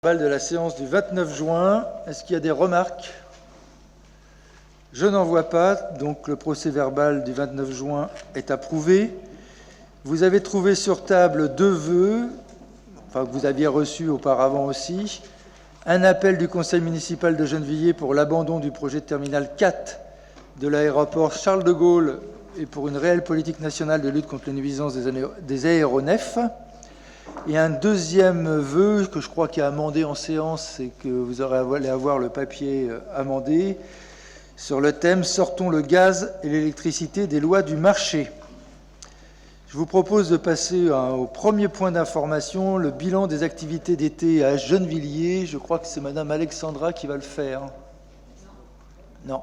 De la séance du 29 juin. Est-ce qu'il y a des remarques? Je n'en vois pas, donc le procès-verbal du 29 juin est approuvé. Vous avez trouvé sur table deux vœux, que vous aviez reçus auparavant aussi. Un appel du conseil municipal de Gennevilliers pour l'abandon du projet de terminal 4 de l'aéroport Charles de Gaulle et pour une réelle politique nationale de lutte contre les nuisances des aéronefs. Et un deuxième vœu que je crois qu'il y a amendé en séance et que vous allez avoir le papier amendé sur le thème « Sortons le gaz et l'électricité des lois du marché ». Je vous propose de passer au premier point d'information, le bilan des activités d'été à Gennevilliers. Je crois que c'est Madame Alexandra qui va le faire. Non.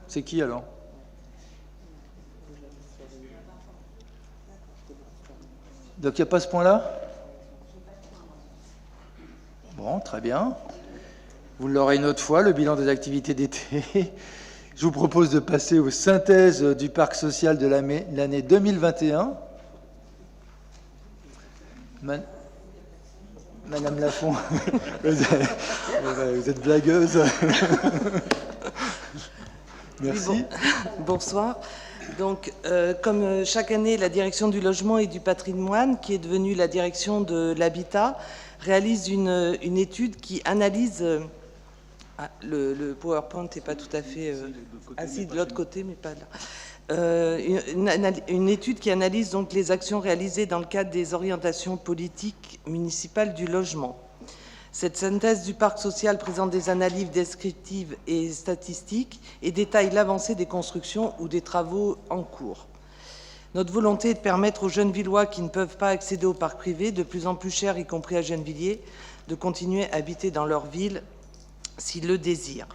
C'est qui alors? Donc il n'y a pas ce point-là? Bon, très bien. Vous l'aurez une autre fois, le bilan des activités d'été. Je vous propose de passer aux synthèses du parc social de l'année 2021. Madame Lafont, vous êtes blagueuse. Merci. Oui, bonsoir. Donc, comme chaque année, la direction du logement et du patrimoine, qui est devenue la direction de l'habitat, réalise une étude qui analyse... le PowerPoint n'est pas tout à fait assis de l'autre côté, mais pas là. Une étude qui analyse donc les actions réalisées dans le cadre des orientations politiques municipales du logement. Cette synthèse du parc social présente des analyses descriptives et statistiques et détaille l'avancée des constructions ou des travaux en cours. Notre volonté est de permettre aux Gennevillois qui ne peuvent pas accéder au parc privé, de plus en plus cher, y compris à Gennevilliers, de continuer à habiter dans leur ville s'ils le désirent.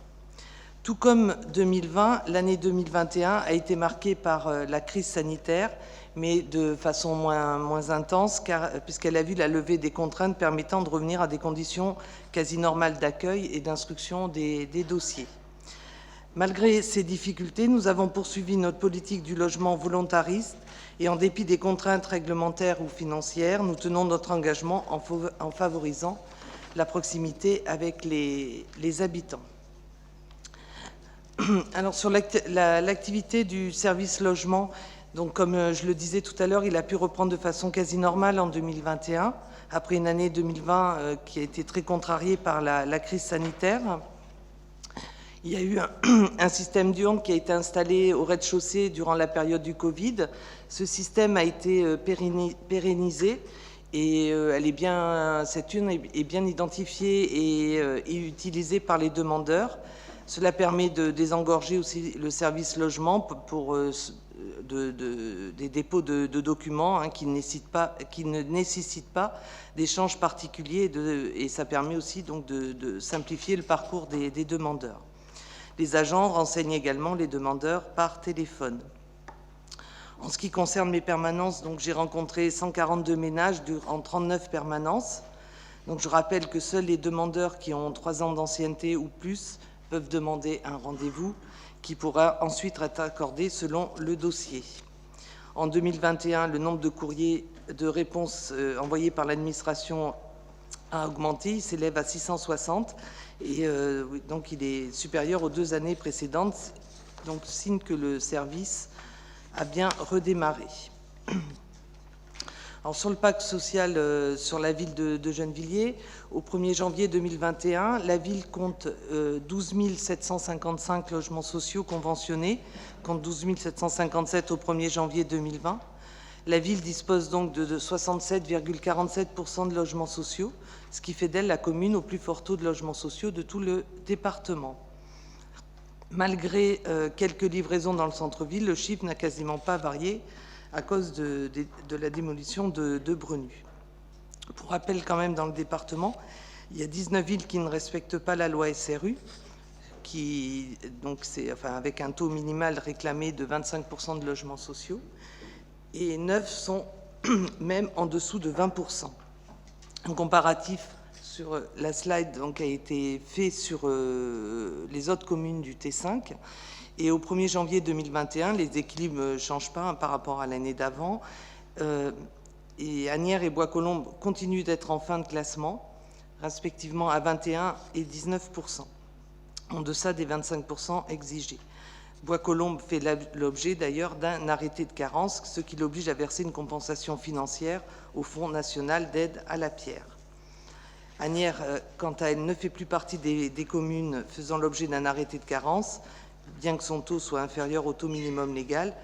Tout comme 2020, l'année 2021 a été marquée par la crise sanitaire, mais de façon moins intense, puisqu'elle a vu la levée des contraintes permettant de revenir à des conditions quasi normales d'accueil et d'instruction des dossiers. Malgré ces difficultés, nous avons poursuivi notre politique du logement volontariste et en dépit des contraintes réglementaires ou financières, nous tenons notre engagement en favorisant la proximité avec les habitants. Alors, sur l'activité du service logement, donc comme je le disais tout à l'heure, il a pu reprendre de façon quasi normale en 2021, après une année 2020 qui a été très contrariée par la crise sanitaire. Il y a eu un système diurne qui a été installé au rez-de-chaussée durant la période du Covid. Ce système a été pérennisé et cette urne est bien identifiée et utilisée par les demandeurs. Cela permet de désengorger aussi le service logement pour des dépôts de documents qui ne nécessitent pas d'échanges particuliers et ça permet aussi donc de simplifier le parcours des demandeurs. Les agents renseignent également les demandeurs par téléphone. En ce qui concerne mes permanences, j'ai rencontré 142 ménages en 39 permanences. Donc, je rappelle que seuls les demandeurs qui ont 3 ans d'ancienneté ou plus peuvent demander un rendez-vous qui pourra ensuite être accordé selon le dossier. En 2021, le nombre de courriers de réponse envoyés par l'administration a augmenté, il s'élève à 660 et donc il est supérieur aux 2 années précédentes, donc signe que le service a bien redémarré. Alors, sur le pacte social sur la ville de Gennevilliers, au 1er janvier 2021, la ville compte 12 755 logements sociaux conventionnés, contre 12 757 au 1er janvier 2020. La ville dispose donc de 67,47% de logements sociaux, ce qui fait d'elle la commune au plus fort taux de logements sociaux de tout le département. Malgré quelques livraisons dans le centre-ville, le chiffre n'a quasiment pas varié à cause de la démolition de Brenu. Pour rappel, quand même, dans le département, il y a 19 villes qui ne respectent pas la loi SRU, avec un taux minimal réclamé de 25% de logements sociaux, et 9 sont même en dessous de 20%. Un comparatif sur la slide a été fait sur les autres communes du T5. Et au 1er janvier 2021, les équilibres ne changent pas par rapport à l'année d'avant. Et Asnières et Bois-Colombes continuent d'être en fin de classement, respectivement à 21 et 19%, en deçà des 25% exigés. Bois-Colombes fait l'objet d'ailleurs d'un arrêté de carence, ce qui l'oblige à verser une compensation financière au Fonds national d'aide à la pierre. Asnières, quant à elle, ne fait plus partie des communes faisant l'objet d'un arrêté de carence, bien que son taux soit inférieur au taux minimum légal,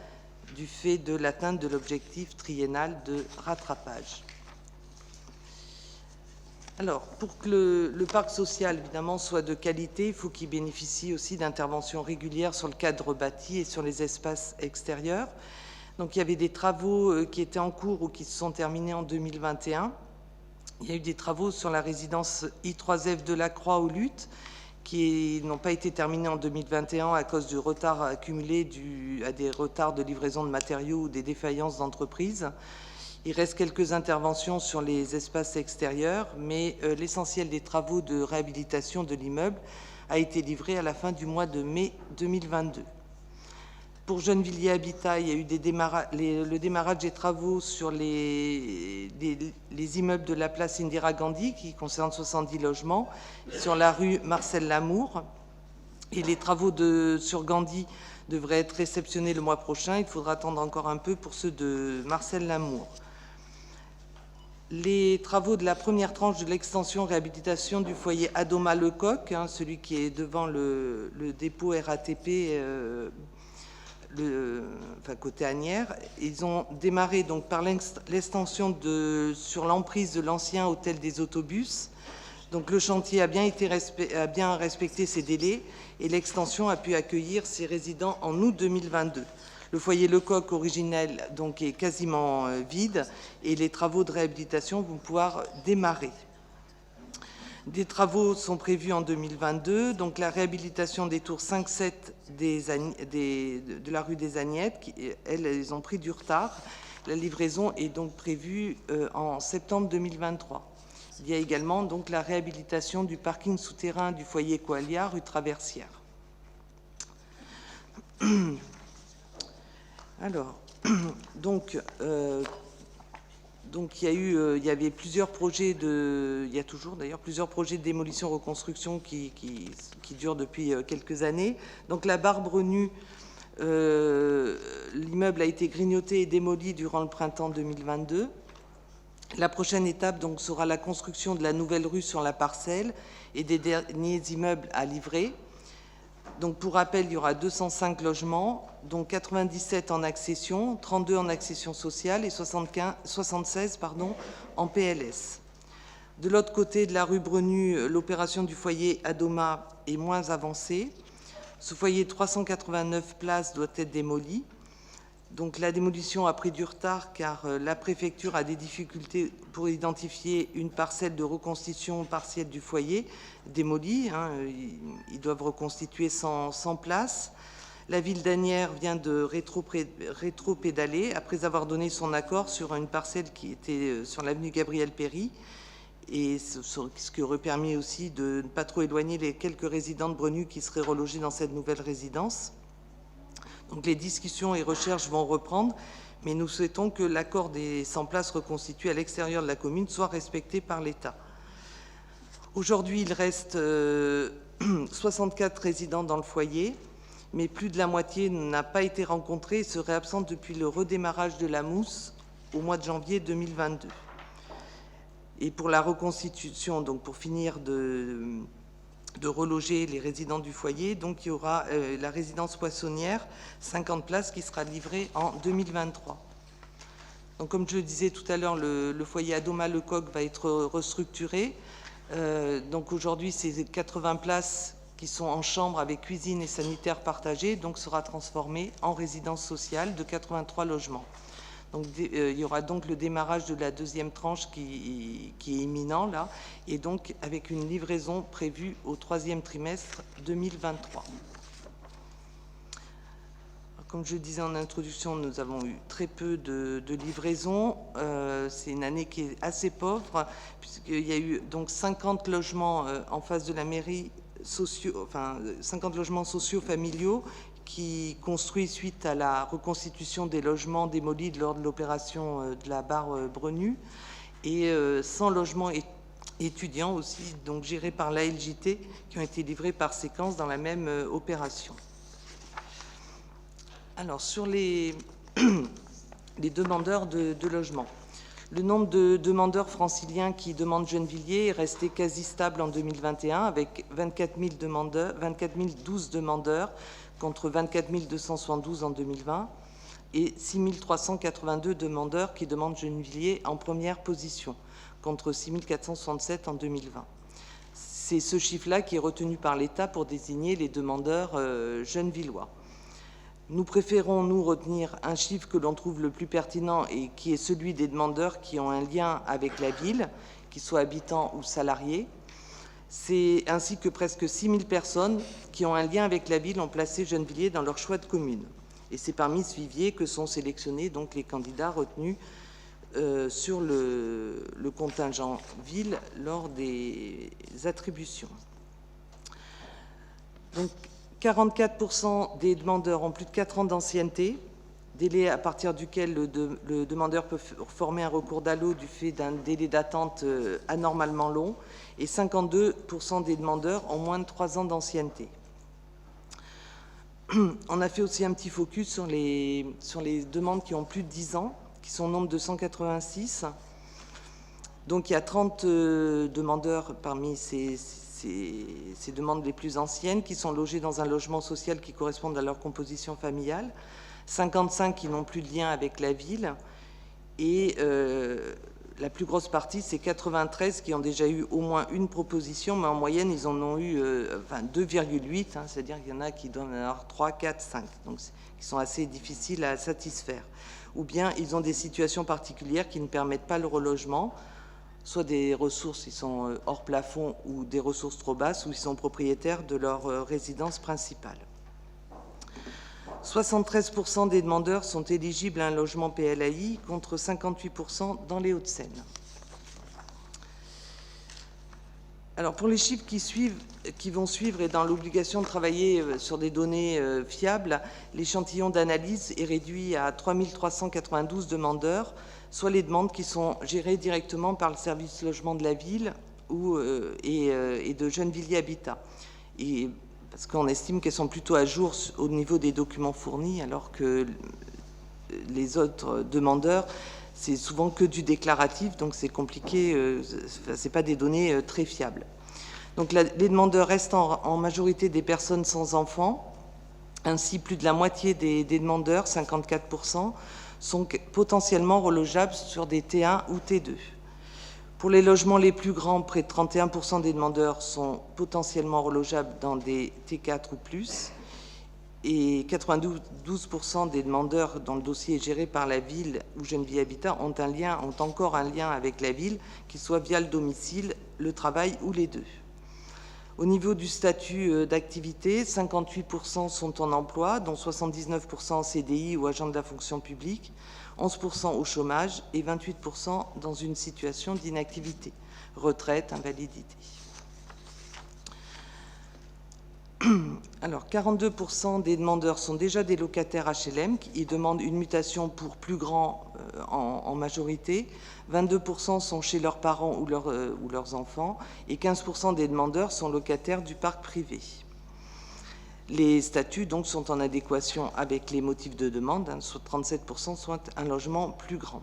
du fait de l'atteinte de l'objectif triennal de rattrapage. Alors, pour que le parc social, évidemment, soit de qualité, il faut qu'il bénéficie aussi d'interventions régulières sur le cadre bâti et sur les espaces extérieurs. Donc, il y avait des travaux qui étaient en cours ou qui se sont terminés en 2021. Il y a eu des travaux sur la résidence I3F de la Croix aux Luttes qui n'ont pas été terminés en 2021 à cause du retard accumulé à des retards de livraison de matériaux ou des défaillances d'entreprises. Il reste quelques interventions sur les espaces extérieurs, mais l'essentiel des travaux de réhabilitation de l'immeuble a été livré à la fin du mois de mai 2022. Pour Gennevilliers Habitat, il y a eu le démarrage des travaux sur les immeubles de la place Indira Gandhi, qui concernent 70 logements, sur la rue Marcel Lamour. Et les travaux sur Gandhi devraient être réceptionnés le mois prochain. Il faudra attendre encore un peu pour ceux de Marcel Lamour. Les travaux de la première tranche de l'extension réhabilitation du foyer Adoma-Lecoq, celui qui est devant le dépôt RATP, côté Asnières, ils ont démarré donc par l'extension sur l'emprise de l'ancien hôtel des autobus. Donc le chantier a bien respecté ses délais et l'extension a pu accueillir ses résidents en août 2022. Le foyer Lecoq originel donc est quasiment vide et les travaux de réhabilitation vont pouvoir démarrer. Des travaux sont prévus en 2022, donc la réhabilitation des tours 5-7 de la rue des Agnettes, elles ont pris du retard. La livraison est donc prévue en septembre 2023. Il y a également donc la réhabilitation du parking souterrain du foyer Coalia, rue Traversière. Alors, il y avait plusieurs projets il y a toujours d'ailleurs plusieurs projets de démolition-reconstruction qui durent depuis quelques années. Donc la Barbe Nue, l'immeuble a été grignoté et démoli durant le printemps 2022. La prochaine étape donc sera la construction de la nouvelle rue sur la parcelle et des derniers immeubles à livrer. Donc pour rappel, il y aura 205 logements, dont 97 en accession, 32 en accession sociale et 76 en PLS. De l'autre côté de la rue Brenu, l'opération du foyer Adoma est moins avancée. Ce foyer de 389 places doit être démoli. Donc la démolition a pris du retard car la préfecture a des difficultés pour identifier une parcelle de reconstitution partielle du foyer démoli. Ils doivent reconstituer 100 places. La ville d'Asnières vient de rétro-pédaler après avoir donné son accord sur une parcelle qui était sur l'avenue Gabriel-Péry, et ce qui aurait permis aussi de ne pas trop éloigner les quelques résidents de Brenu qui seraient relogés dans cette nouvelle résidence. Donc les discussions et recherches vont reprendre, mais nous souhaitons que l'accord des 100 places reconstituées à l'extérieur de la commune soit respecté par l'État. Aujourd'hui, il reste 64 résidents dans le foyer, mais plus de la moitié n'a pas été rencontrée et serait absente depuis le redémarrage de la mousse au mois de janvier 2022. Et pour la reconstitution, donc pour finir de reloger les résidents du foyer, donc il y aura la résidence poissonnière, 50 places, qui sera livrée en 2023. Donc comme je le disais tout à l'heure, le foyer Adoma-Lecoq va être restructuré. Donc aujourd'hui, ces 80 places qui sont en chambre avec cuisine et sanitaire partagés, donc sera transformé en résidence sociale de 83 logements. Donc, il y aura donc le démarrage de la deuxième tranche qui est imminent là, et donc avec une livraison prévue au troisième trimestre 2023. Alors, comme je le disais en introduction, nous avons eu très peu de livraisons. C'est une année qui est assez pauvre, puisqu'il y a eu donc 50 logements en face de la mairie, 50 logements sociaux familiaux qui construit suite à la reconstitution des logements démolis lors de l'opération de la Barbe Brenu, et 100 logements étudiants aussi, donc gérés par la LJT, qui ont été livrés par séquence dans la même opération. Alors, sur les demandeurs de logement. Le nombre de demandeurs franciliens qui demandent Gennevilliers est resté quasi stable en 2021, avec 24 012 demandeurs contre 24 272 en 2020 et 6 382 demandeurs qui demandent Gennevilliers en première position, contre 6 467 en 2020. C'est ce chiffre-là qui est retenu par l'État pour désigner les demandeurs gennevillois. Nous préférons, nous, retenir un chiffre que l'on trouve le plus pertinent et qui est celui des demandeurs qui ont un lien avec la ville, qu'ils soient habitants ou salariés. C'est ainsi que presque 6 000 personnes qui ont un lien avec la ville ont placé Gennevilliers dans leur choix de commune. Et c'est parmi ce vivier que sont sélectionnés donc les candidats retenus sur le contingent ville lors des attributions. Donc, 44% des demandeurs ont plus de 4 ans d'ancienneté, délai à partir duquel le demandeur peut former un recours d'ALLO du fait d'un délai d'attente anormalement long, et 52% des demandeurs ont moins de 3 ans d'ancienneté. On a fait aussi un petit focus sur les demandes qui ont plus de 10 ans, qui sont au nombre de 186. Donc il y a 30 demandeurs parmi ces demandes les plus anciennes qui sont logés dans un logement social qui correspond à leur composition familiale, 55 qui n'ont plus de lien avec la ville, et la plus grosse partie, c'est 93 qui ont déjà eu au moins une proposition, mais en moyenne, ils en ont eu 2,8, c'est-à-dire qu'il y en a qui donnent alors 3, 4, 5, donc qui sont assez difficiles à satisfaire. Ou bien ils ont des situations particulières qui ne permettent pas le relogement, soit des ressources qui sont hors plafond ou des ressources trop basses, ou ils sont propriétaires de leur résidence principale. 73% des demandeurs sont éligibles à un logement PLAI contre 58% dans les Hauts-de-Seine. Alors pour les chiffres qui vont suivre et dans l'obligation de travailler sur des données fiables, l'échantillon d'analyse est réduit à 3 392 demandeurs, soit les demandes qui sont gérées directement par le service logement de la ville et de Gennevilliers Habitat. Et parce qu'on estime qu'elles sont plutôt à jour au niveau des documents fournis, alors que les autres demandeurs, c'est souvent que du déclaratif, donc c'est compliqué, c'est pas des données très fiables. Donc les demandeurs restent en majorité des personnes sans enfants. Ainsi, plus de la moitié des demandeurs, 54%, sont potentiellement relogeables sur des T1 ou T2. Pour les logements les plus grands, près de 31% des demandeurs sont potentiellement relogeables dans des T4 ou plus, et 92% des demandeurs dont le dossier est géré par la ville ou Gennevilliers Habitat ont encore un lien avec la ville, qu'il soit via le domicile, le travail ou les deux. Au niveau du statut d'activité, 58% sont en emploi, dont 79% en CDI ou agent de la fonction publique, 11% au chômage et 28% dans une situation d'inactivité, retraite, invalidité. Alors, 42% des demandeurs sont déjà des locataires HLM qui demandent une mutation pour plus grand en majorité. 22% sont chez leurs parents ou leurs enfants et 15% des demandeurs sont locataires du parc privé. Les statuts donc sont en adéquation avec les motifs de demande, soit 37% soit un logement plus grand.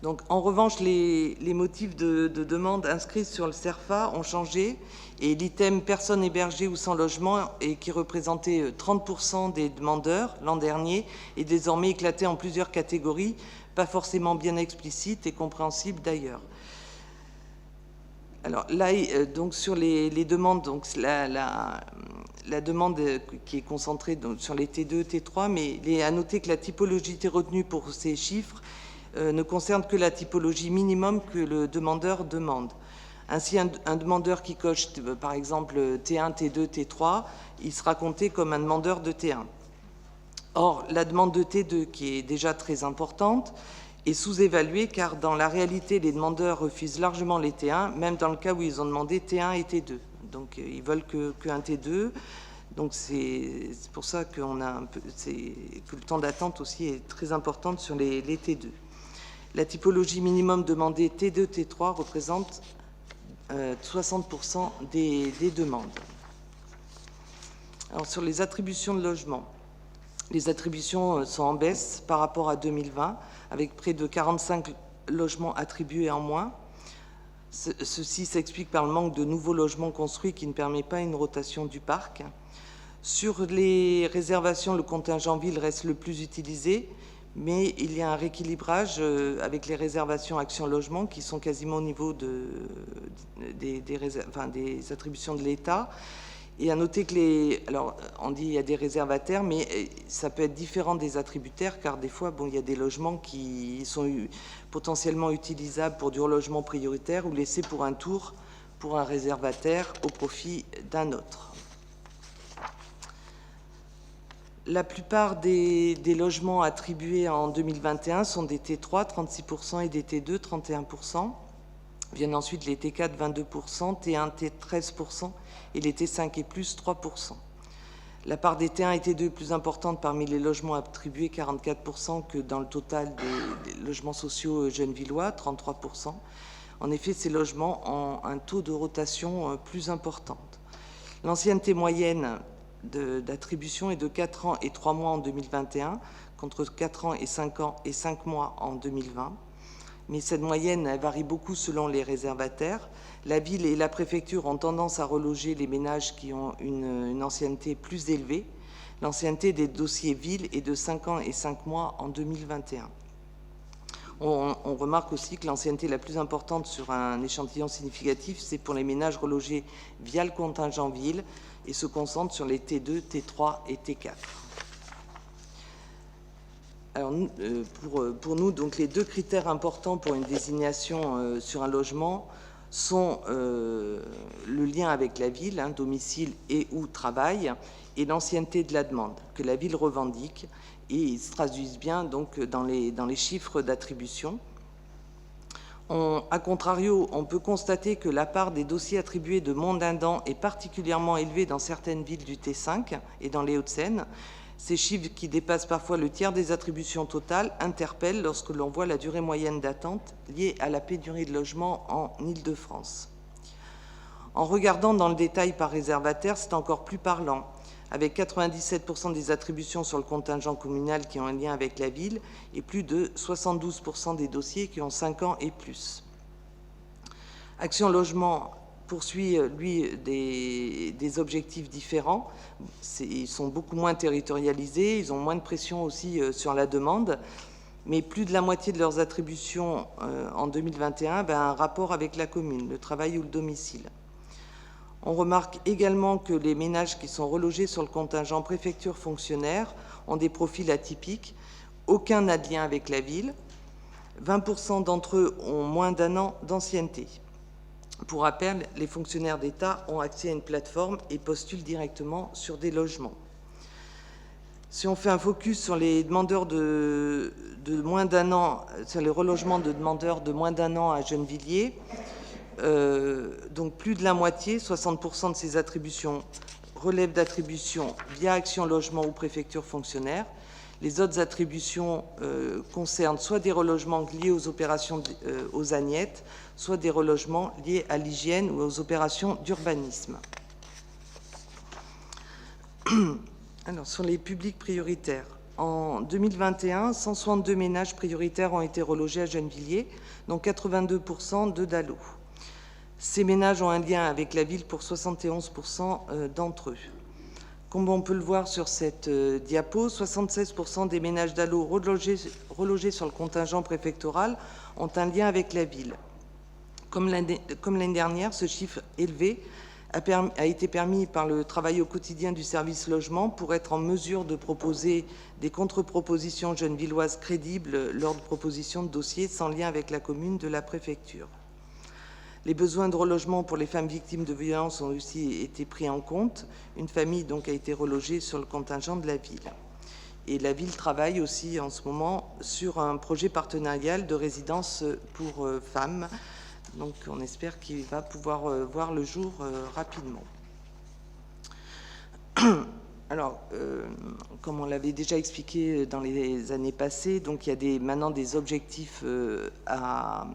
Donc, en revanche, les motifs de demande inscrits sur le CERFA ont changé et l'item personnes hébergées ou sans logement, et qui représentait 30% des demandeurs l'an dernier, est désormais éclaté en plusieurs catégories, pas forcément bien explicites et compréhensibles d'ailleurs. Alors là, donc sur les demandes, donc la demande qui est concentrée donc sur les T2, T3, mais il est à noter que la typologie retenue pour ces chiffres ne concerne que la typologie minimum que le demandeur demande. Ainsi, un demandeur qui coche, par exemple, T1, T2, T3, il sera compté comme un demandeur de T1. Or, la demande de T2, qui est déjà très importante, est sous-évaluée car, dans la réalité, les demandeurs refusent largement les T1, même dans le cas où ils ont demandé T1 et T2. Donc, ils veulent qu'un T2. Donc, c'est pour ça que le temps d'attente aussi est très important sur les T2. La typologie minimum demandée T2, T3 représente 60% des demandes. Alors, sur les attributions de logement, les attributions sont en baisse par rapport à 2020, avec près de 45 logements attribués en moins. Ceci s'explique par le manque de nouveaux logements construits qui ne permet pas une rotation du parc. Sur les réservations, le contingent ville reste le plus utilisé, mais il y a un rééquilibrage avec les réservations Action Logement qui sont quasiment au niveau des attributions de l'État. Et à noter que alors on dit qu'il y a des réservataires, mais ça peut être différent des attributaires, car des fois, il y a des logements qui sont potentiellement utilisables pour du relogement prioritaire ou laissés pour un tour pour un réservataire au profit d'un autre. La plupart des logements attribués en 2021 sont des T3, 36%, et des T2, 31%. Viennent ensuite les T4, 22%, T1, T 13%, et les T5 et plus, 3%. La part des T1 et T2 est plus importante parmi les logements attribués, 44%, que dans le total des logements sociaux gennevillois, 33%. En effet, ces logements ont un taux de rotation plus important. L'ancienneté moyenne d'attribution est de 4 ans et 3 mois en 2021, contre 4 ans et 5 mois en 2020. Mais cette moyenne elle varie beaucoup selon les réservataires. La ville et la préfecture ont tendance à reloger les ménages qui ont une ancienneté plus élevée. L'ancienneté des dossiers ville est de 5 ans et 5 mois en 2021. On remarque aussi que l'ancienneté la plus importante sur un échantillon significatif, c'est pour les ménages relogés via le contingent ville et se concentre sur les T2, T3 et T4. Alors, pour nous, donc, les deux critères importants pour une désignation sur un logement sont le lien avec la ville, domicile et ou travail, et l'ancienneté de la demande, que la ville revendique, et ils se traduisent bien donc, dans les chiffres d'attribution. A contrario, on peut constater que la part des dossiers attribués de monde indent est particulièrement élevée dans certaines villes du T5 et dans les Hauts-de-Seine. Ces chiffres, qui dépassent parfois le tiers des attributions totales, interpellent lorsque l'on voit la durée moyenne d'attente liée à la pénurie de logements en Île-de-France. En regardant dans le détail par réservataire, c'est encore plus parlant, avec 97% des attributions sur le contingent communal qui ont un lien avec la ville et plus de 72% des dossiers qui ont 5 ans et plus. Action Logement poursuit, lui, des objectifs différents. Ils sont beaucoup moins territorialisés, ils ont moins de pression aussi sur la demande, mais plus de la moitié de leurs attributions en 2021 avaient un rapport avec la commune, le travail ou le domicile. On remarque également que les ménages qui sont relogés sur le contingent préfecture fonctionnaire ont des profils atypiques. Aucun n'a de lien avec la ville. 20% d'entre eux ont moins d'1 an d'ancienneté. Pour rappel, les fonctionnaires d'État ont accès à une plateforme et postulent directement sur des logements. Si on fait un focus sur les demandeurs de moins d'1 an, sur les relogements de demandeurs de moins d'1 an à Gennevilliers, donc plus de la moitié, 60% de ces attributions relèvent d'attributions via Action Logement ou préfecture fonctionnaire. Les autres attributions concernent soit des relogements liés aux opérations aux agnettes, soit des relogements liés à l'hygiène ou aux opérations d'urbanisme. Alors, sur les publics prioritaires, en 2021, 162 ménages prioritaires ont été relogés à Gennevilliers, dont 82% de Dalo. Ces ménages ont un lien avec la ville pour 71% d'entre eux. Comme on peut le voir sur cette diapo, 76% des ménages Dalo relogés sur le contingent préfectoral ont un lien avec la ville. Comme l'année dernière, ce chiffre élevé a été permis par le travail au quotidien du service logement pour être en mesure de proposer des contre-propositions gennevilloises crédibles lors de propositions de dossiers sans lien avec la commune de la préfecture. Les besoins de relogement pour les femmes victimes de violences ont aussi été pris en compte. Une famille donc a été relogée sur le contingent de la ville. Et la ville travaille aussi en ce moment sur un projet partenarial de résidence pour femmes. Donc on espère qu'il va pouvoir voir le jour rapidement. Alors, comme on l'avait déjà expliqué dans les années passées, donc il y a maintenant des objectifs à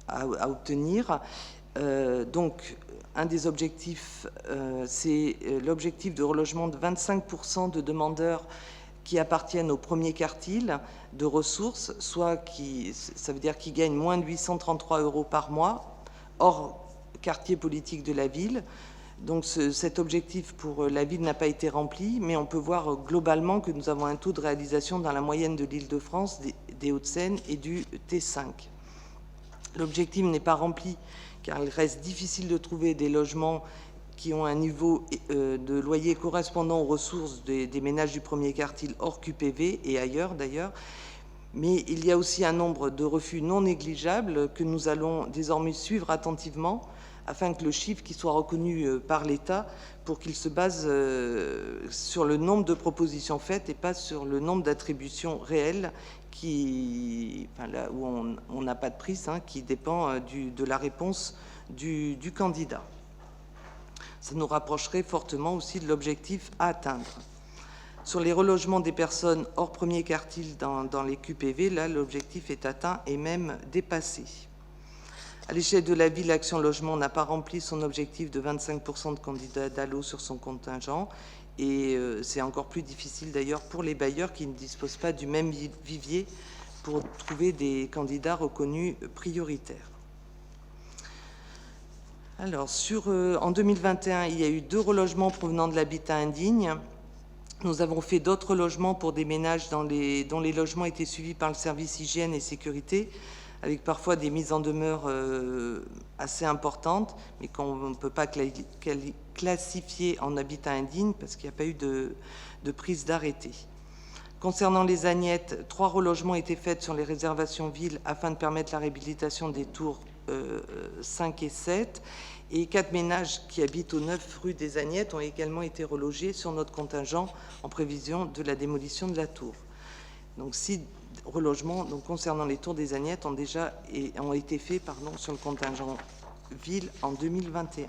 obtenir. Donc, un des objectifs, c'est l'objectif de relogement de 25% de demandeurs qui appartiennent au premier quartile de ressources, soit ça veut dire qu'ils gagnent moins de 833 € par mois, hors quartier politique de la ville. Donc cet objectif pour la ville n'a pas été rempli, mais on peut voir globalement que nous avons un taux de réalisation dans la moyenne de l'Île-de-France, des Hauts-de-Seine et du T5. L'objectif n'est pas rempli car il reste difficile de trouver des logements qui ont un niveau de loyer correspondant aux ressources des ménages du premier quartile hors QPV et ailleurs d'ailleurs. Mais il y a aussi un nombre de refus non négligeables que nous allons désormais suivre attentivement afin que le chiffre qui soit reconnu par l'État pour qu'il se base sur le nombre de propositions faites et pas sur le nombre d'attributions réelles là où on n'a pas de prise, qui dépend de la réponse du candidat. Ça nous rapprocherait fortement aussi de l'objectif à atteindre. Sur les relogements des personnes hors premier quartile dans les QPV, là, l'objectif est atteint et même dépassé. À l'échelle de la ville, Action Logement n'a pas rempli son objectif de 25% de candidats DALO sur son contingent. Et c'est encore plus difficile d'ailleurs pour les bailleurs qui ne disposent pas du même vivier pour trouver des candidats reconnus prioritaires. Alors, en 2021, il y a eu 2 relogements provenant de l'habitat indigne. Nous avons fait d'autres logements pour des ménages dont les logements étaient suivis par le service hygiène et sécurité, avec parfois des mises en demeure assez importantes, mais qu'on ne peut pas classifier en habitat indigne parce qu'il n'y a pas eu de prise d'arrêté. Concernant les Agnettes, 3 relogements étaient faits sur les réservations villes afin de permettre la réhabilitation des tours 5 et 7, et 4 ménages qui habitent au 9 rue des Agnettes ont également été relogés sur notre contingent en prévision de la démolition de la tour. Donc 6 relogements concernant les tours des Agnettes ont été faits sur le contingent ville en 2021.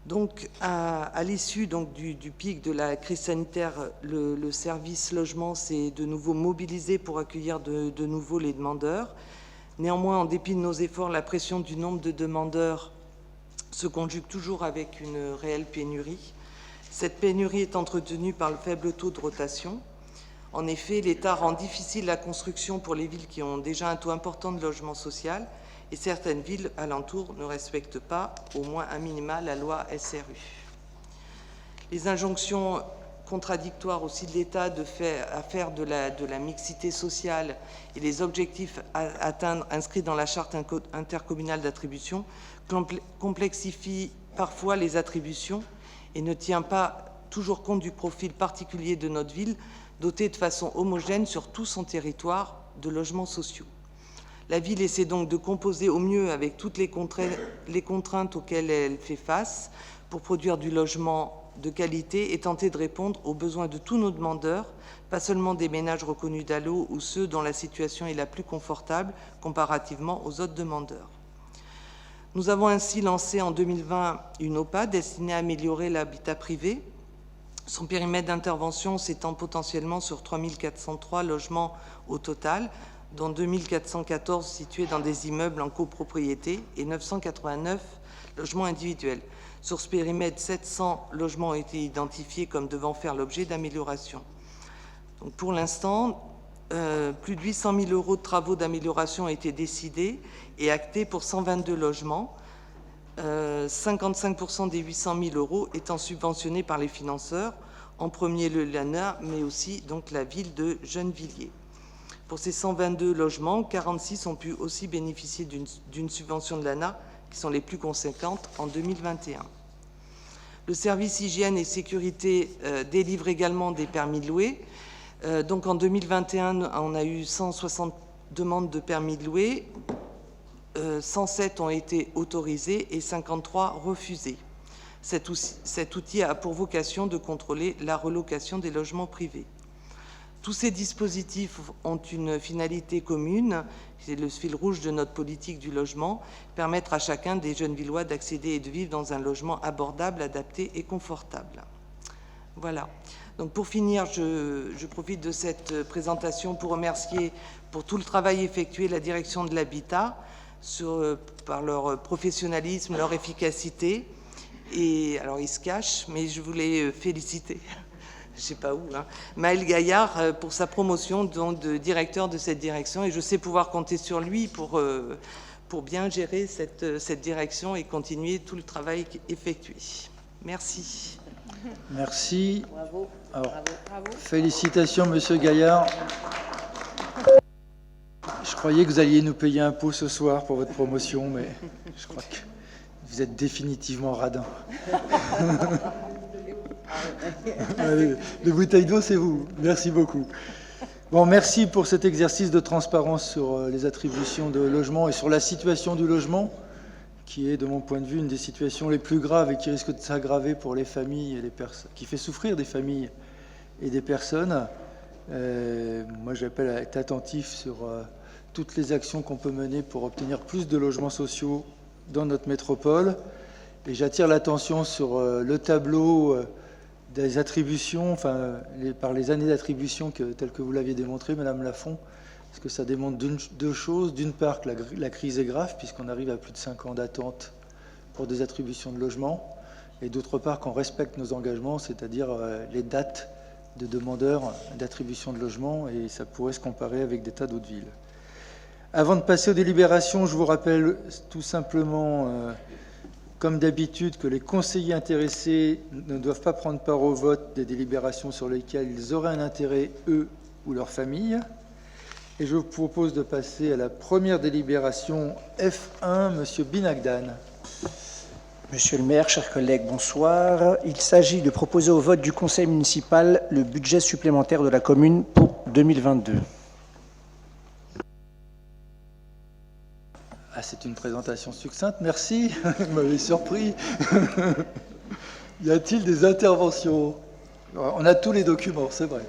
Donc, à l'issue du pic de la crise sanitaire, le service logement s'est de nouveau mobilisé pour accueillir de nouveau les demandeurs. Néanmoins, en dépit de nos efforts, la pression du nombre de demandeurs se conjugue toujours avec une réelle pénurie. Cette pénurie est entretenue par le faible taux de rotation. En effet, l'État rend difficile la construction pour les villes qui ont déjà un taux important de logement social, et certaines villes alentours ne respectent pas, au moins à minima, la loi SRU. Les injonctions contradictoires aussi de l'État à faire de la mixité sociale et les objectifs à atteindre inscrits dans la charte intercommunale d'attribution complexifient parfois les attributions et ne tient pas toujours compte du profil particulier de notre ville, dotée de façon homogène sur tout son territoire de logements sociaux. La ville essaie donc de composer au mieux avec toutes les contraintes auxquelles elle fait face pour produire du logement de qualité et tenter de répondre aux besoins de tous nos demandeurs, pas seulement des ménages reconnus DALO ou ceux dont la situation est la plus confortable comparativement aux autres demandeurs. Nous avons ainsi lancé en 2020 une OPA destinée à améliorer l'habitat privé. Son périmètre d'intervention s'étend potentiellement sur 3 403 logements au total, dont 2 414 situés dans des immeubles en copropriété et 989 logements individuels. Sur ce périmètre, 700 logements ont été identifiés comme devant faire l'objet d'améliorations. Donc pour l'instant, plus de 800 000 € de travaux d'amélioration ont été décidés et actés pour 122 logements, 55% des 800 000 € étant subventionnés par les financeurs, en premier le LANA, mais aussi donc la ville de Gennevilliers. Pour ces 122 logements, 46 ont pu aussi bénéficier d'une subvention de l'ANA, qui sont les plus conséquentes en 2021. Le service hygiène et sécurité délivre également des permis de louer. Donc en 2021, on a eu 160 demandes de permis de louer, 107 ont été autorisés et 53 refusés. Cet outil a pour vocation de contrôler la relocation des logements privés. Tous ces dispositifs ont une finalité commune, c'est le fil rouge de notre politique du logement, permettre à chacun des jeunes Villois d'accéder et de vivre dans un logement abordable, adapté et confortable. Voilà. Donc pour finir, je profite de cette présentation pour remercier pour tout le travail effectué la direction de l'habitat par leur professionnalisme, leur efficacité. Et alors ils se cachent, mais je voulais féliciter, je ne sais pas où, Maël Gaillard pour sa promotion de directeur de cette direction. Et je sais pouvoir compter sur lui pour bien gérer cette direction et continuer tout le travail effectué. Merci. Merci. Bravo. Alors, Bravo. félicitations, Monsieur Gaillard. Je croyais que vous alliez nous payer un pot ce soir pour votre promotion, mais je crois que vous êtes définitivement radin. Allez, les bouteilles d'eau, c'est vous. Merci beaucoup. Bon, merci pour cet exercice de transparence sur les attributions de logement et sur la situation du logement, qui est, de mon point de vue, une des situations les plus graves et qui risque de s'aggraver pour les familles et les personnes, qui fait souffrir des familles et des personnes. Moi, j'appelle à être attentif sur toutes les actions qu'on peut mener pour obtenir plus de logements sociaux dans notre métropole. Et j'attire l'attention sur le tableau des attributions, par les années d'attribution telles que vous l'aviez démontré, Madame Lafont, parce que ça démontre deux choses. D'une part, que la crise est grave, puisqu'on arrive à plus de 5 ans d'attente pour des attributions de logement, et d'autre part, qu'on respecte nos engagements, c'est-à-dire les dates de demandeurs d'attribution de logement, et ça pourrait se comparer avec des tas d'autres villes. Avant de passer aux délibérations, je vous rappelle tout simplement, comme d'habitude, que les conseillers intéressés ne doivent pas prendre part au vote des délibérations sur lesquelles ils auraient un intérêt, eux ou leur famille. Et je vous propose de passer à la première délibération F1, Monsieur Binagdan. Monsieur le maire, chers collègues, bonsoir. Il s'agit de proposer au vote du conseil municipal le budget supplémentaire de la commune pour 2022. Ah, c'est une présentation succincte, merci, vous m'avez surpris. Y a-t-il des interventions? On a tous les documents, c'est vrai.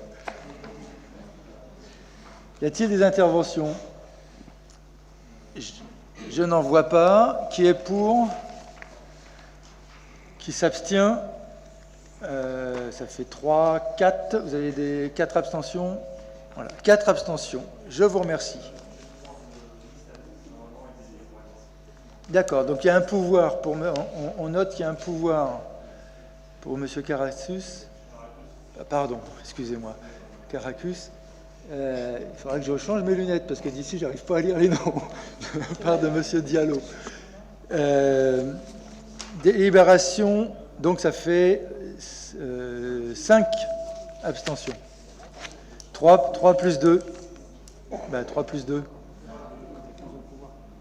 Y a-t-il des interventions? Je n'en vois pas. Qui est pour? Qui s'abstient? Ça fait 3, 4. Vous avez 4 abstentions? Voilà, 4 abstentions. Je vous remercie. D'accord, donc il y a un pouvoir, on note qu'il y a un pouvoir pour M. Caracus. Pardon, excusez-moi, Caracus. Il faudra que je change mes lunettes, parce que d'ici, je n'arrive pas à lire les noms, de la part de M. Diallo. Délibération, donc ça fait 5 abstentions. 3 plus 2. 3 plus 2.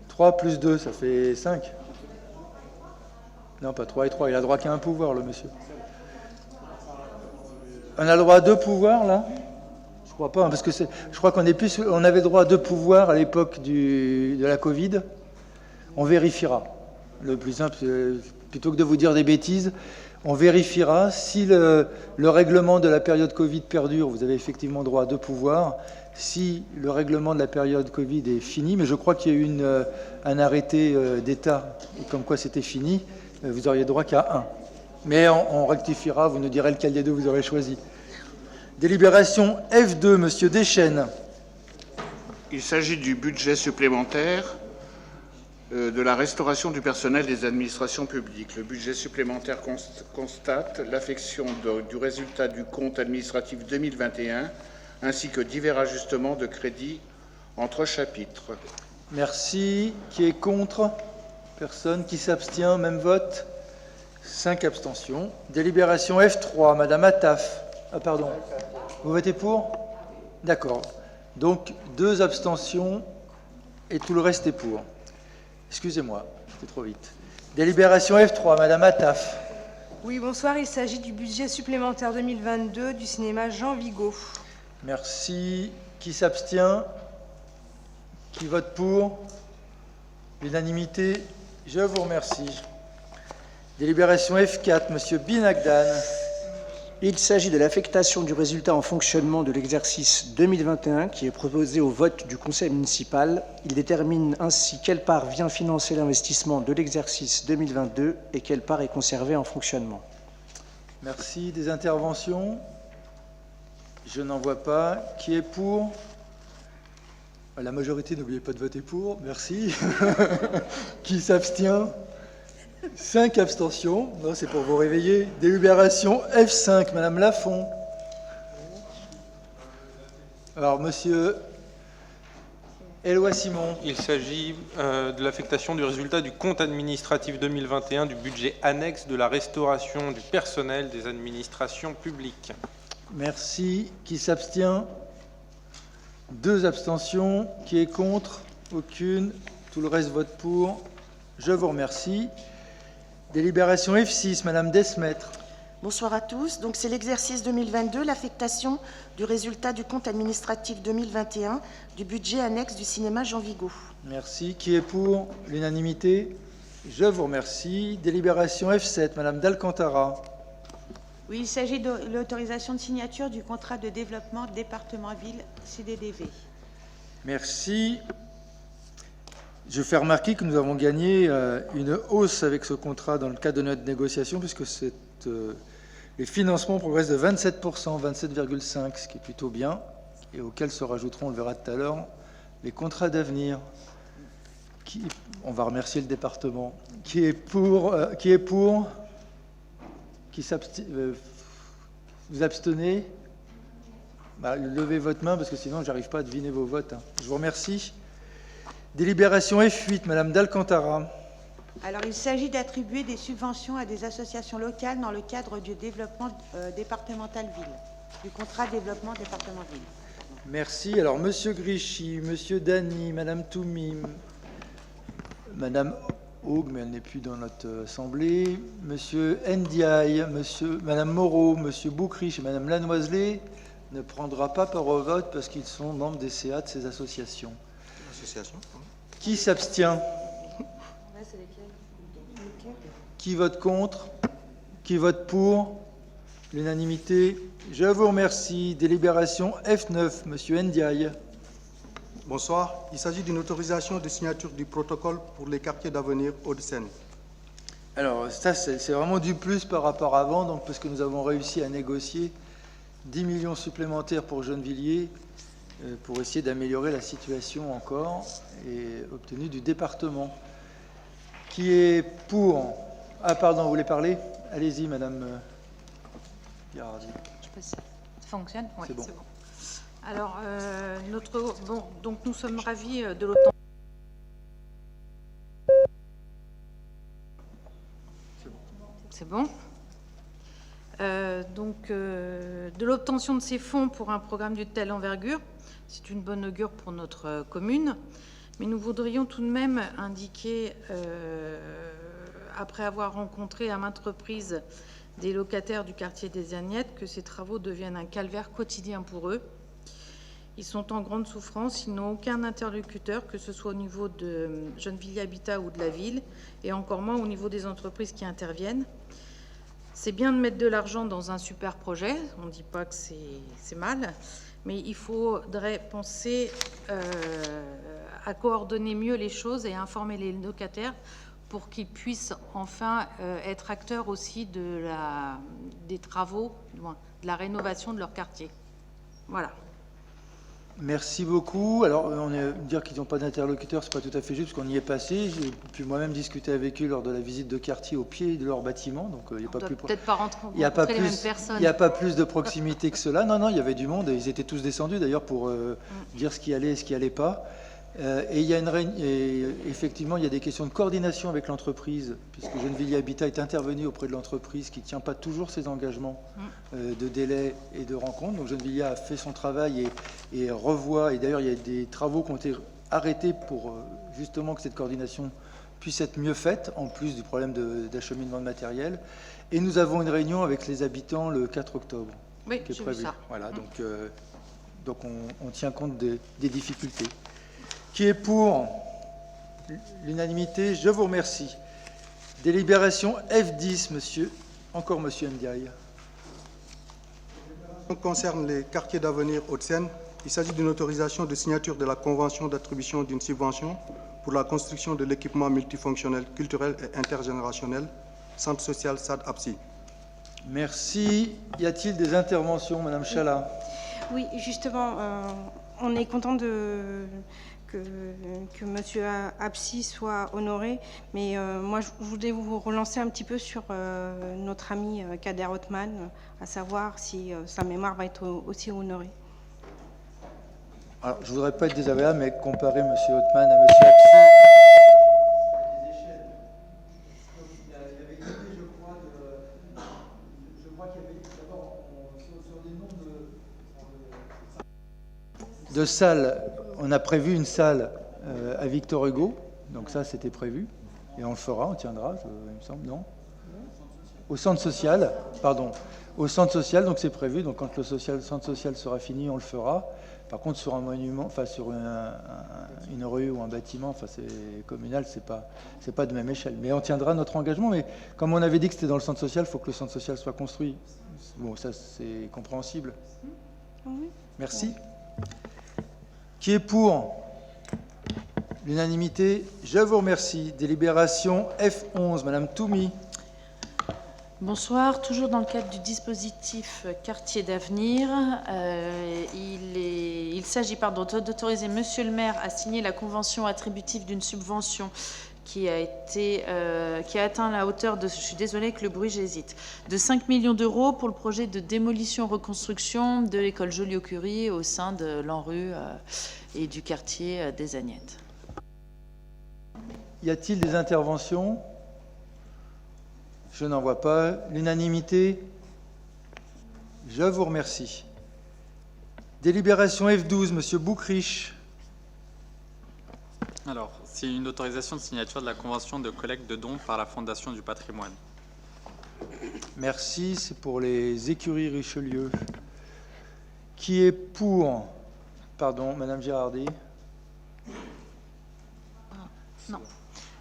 3 plus 2, ça fait 5. Non, pas 3 et 3. Il a droit qu'à un pouvoir, le monsieur. On a le droit à 2 pouvoirs, là? Je crois pas, parce que je crois on avait droit à 2 pouvoirs à l'époque de la Covid. On vérifiera. Le plus simple, plutôt que de vous dire des bêtises, on vérifiera. Si le règlement de la période Covid perdure, vous avez effectivement droit à 2 pouvoirs. Si le règlement de la période Covid est fini, mais je crois qu'il y a eu un arrêté d'État comme quoi c'était fini, vous auriez droit qu'à 1. Mais on rectifiera, vous nous direz lequel des 2 vous aurez choisi. Délibération F2, Monsieur Deschênes. Il s'agit du budget supplémentaire de la restauration du personnel des administrations publiques. Le budget supplémentaire constate l'affection du résultat du compte administratif 2021 ainsi que divers ajustements de crédit entre chapitres. Merci. Qui est contre? Personne. Qui s'abstient? Même vote. 5 abstentions. Délibération F3, Madame Attaf. Ah, pardon. Vous votez pour? D'accord. Donc, 2 abstentions et tout le reste est pour. Excusez-moi, c'était trop vite. Délibération F3, Madame Attaf. Oui, bonsoir. Il s'agit du budget supplémentaire 2022 du cinéma Jean Vigo. Merci. Qui s'abstient? Qui vote pour? L'unanimité. Je vous remercie. Délibération F4, Monsieur Binagdan. Il s'agit de l'affectation du résultat en fonctionnement de l'exercice 2021 qui est proposé au vote du conseil municipal. Il détermine ainsi quelle part vient financer l'investissement de l'exercice 2022 et quelle part est conservée en fonctionnement. Merci. Des interventions? Je n'en vois pas. Qui est pour? La majorité, n'oubliez pas de voter pour. Merci. Qui s'abstient? 5 abstentions. Non, c'est pour vous réveiller. Délibération F5, Madame Lafont. Alors, Monsieur Éloi Simon. Il s'agit de l'affectation du résultat du compte administratif 2021 du budget annexe de la restauration du personnel des administrations publiques. Merci. Qui s'abstient? 2 abstentions. Qui est contre? Aucune. Tout le reste vote pour. Je vous remercie. Délibération F6, Madame Desmaîtres. Bonsoir à tous. Donc c'est l'exercice 2022, l'affectation du résultat du compte administratif 2021 du budget annexe du cinéma Jean Vigo. Merci. Qui est pour? L'unanimité. Je vous remercie. Délibération F7, Madame d'Alcantara. Oui, il s'agit de l'autorisation de signature du contrat de développement département-ville CDDV. Merci. Je fais remarquer que nous avons gagné une hausse avec ce contrat dans le cadre de notre négociation, puisque les financements progressent de 27%, 27,5%, ce qui est plutôt bien, et auxquels se rajouteront, on le verra tout à l'heure, les contrats d'avenir. On va remercier le département. Qui est pour? Qui s'abstient? Vous abstenez? Levez votre main, parce que sinon, je n'arrive pas à deviner vos votes. Je vous remercie. Délibération F8, Madame d'Alcantara. Alors, il s'agit d'attribuer des subventions à des associations locales dans le cadre du développement départemental ville, du contrat développement département ville. Merci. Alors, Monsieur Grichy, Monsieur Dany, Madame Toumi, Madame Haug, mais elle n'est plus dans notre assemblée, Monsieur Ndiaye, Madame Moreau, Monsieur Boucriche et Madame Lanoiselet ne prendra pas part au vote parce qu'ils sont membres des CA de ces associations. Qui s'abstient? Qui vote contre? Qui vote pour? L'unanimité. Je vous remercie. Délibération F9, Monsieur Ndiaye. Bonsoir. Il s'agit d'une autorisation de signature du protocole pour les quartiers d'avenir Hauts-de-Seine. Alors, ça, c'est vraiment du plus par rapport à avant, donc, parce que nous avons réussi à négocier 10 millions supplémentaires pour Gennevilliers pour essayer d'améliorer la situation encore et obtenu du département. Qui est pour? Ah, pardon, vous voulez parler? Allez-y, Madame Girardi. Ça fonctionne? Oui, c'est bon. Alors, donc nous sommes ravis de l'obtention. C'est bon. De l'obtention de ces fonds pour un programme de telle envergure, c'est une bonne augure pour notre commune, mais nous voudrions tout de même indiquer, après avoir rencontré à maintes reprises des locataires du quartier des Agnettes, que ces travaux deviennent un calvaire quotidien pour eux. Ils sont en grande souffrance, ils n'ont aucun interlocuteur, que ce soit au niveau de Gennevilliers Habitat ou de la ville, et encore moins au niveau des entreprises qui interviennent. C'est bien de mettre de l'argent dans un super projet, on ne dit pas que c'est mal, mais il faudrait penser à coordonner mieux les choses et à informer les locataires pour qu'ils puissent enfin être acteurs aussi des travaux, de la rénovation de leur quartier. Voilà. Merci beaucoup. Alors, dire qu'ils n'ont pas d'interlocuteur, c'est pas tout à fait juste, parce qu'on y est passé. J'ai pu moi-même discuter avec eux lors de la visite de quartier au pied de leur bâtiment. Donc, il n'y a pas plus. Peut-être pas rencontrer les mêmes personnes. Il n'y a pas plus de proximité que cela. Non, il y avait du monde. Et ils étaient tous descendus d'ailleurs pour dire ce qui allait et ce qui allait pas. Et il y a effectivement, il y a des questions de coordination avec l'entreprise, puisque Gennevilliers Habitat est intervenu auprès de l'entreprise qui ne tient pas toujours ses engagements de délai et de rencontre. Donc Gennevilliers a fait son travail et revoit, et d'ailleurs il y a des travaux qui ont été arrêtés pour justement que cette coordination puisse être mieux faite, en plus du problème d'acheminement de matériel. Et nous avons une réunion avec les habitants le 4 octobre, oui, qui est prévue. Voilà, donc on tient compte des difficultés. Qui est pour? L'unanimité, je vous remercie. Délibération F10, monsieur Ndiaye. concerne les quartiers d'avenir Hauts-de-Seine. Il s'agit d'une autorisation de signature de la convention d'attribution d'une subvention pour la construction de l'équipement multifonctionnel, culturel et intergénérationnel, centre social SAD APSI. Merci. Y a-t-il des interventions, Madame Chala? Oui, justement, on est content que M. Absi soit honoré, mais moi, je voulais vous relancer un petit peu sur notre ami Kader Othman, à savoir si sa mémoire va être aussi honorée. Alors, je ne voudrais pas être désagréable, mais comparer M. Othman à M. Absi... de salles, on a prévu une salle à Victor Hugo, donc ça c'était prévu, et on le fera, on tiendra, il me semble, non? Au centre social, pardon, au centre social, donc c'est prévu, donc quand le centre social sera fini, on le fera. Par contre, sur un monument, enfin sur une rue ou un bâtiment, enfin c'est communal, c'est pas de même échelle. Mais on tiendra notre engagement, mais comme on avait dit que c'était dans le centre social, il faut que le centre social soit construit. Bon, ça c'est compréhensible. Merci. Qui est pour l'unanimité? Je vous remercie. Délibération F11, Madame Toumi. Bonsoir. Toujours dans le cadre du dispositif Quartier d'avenir, il s'agit d'autoriser Monsieur le maire à signer la convention attributive d'une subvention qui a atteint la hauteur de, je suis désolée avec le bruit, j'hésite, de 5 millions d'euros pour le projet de démolition-reconstruction de l'école Joliot-Curie au sein de l'ANRU et du quartier des Agnettes. Y a-t-il des interventions? Je n'en vois pas. L'unanimité? Je vous remercie. Délibération F12, Monsieur Boucriche. Alors, c'est une autorisation de signature de la convention de collecte de dons par la Fondation du patrimoine. Merci, c'est pour les écuries Richelieu. Qui est pour? Pardon, Madame Girardi. Non.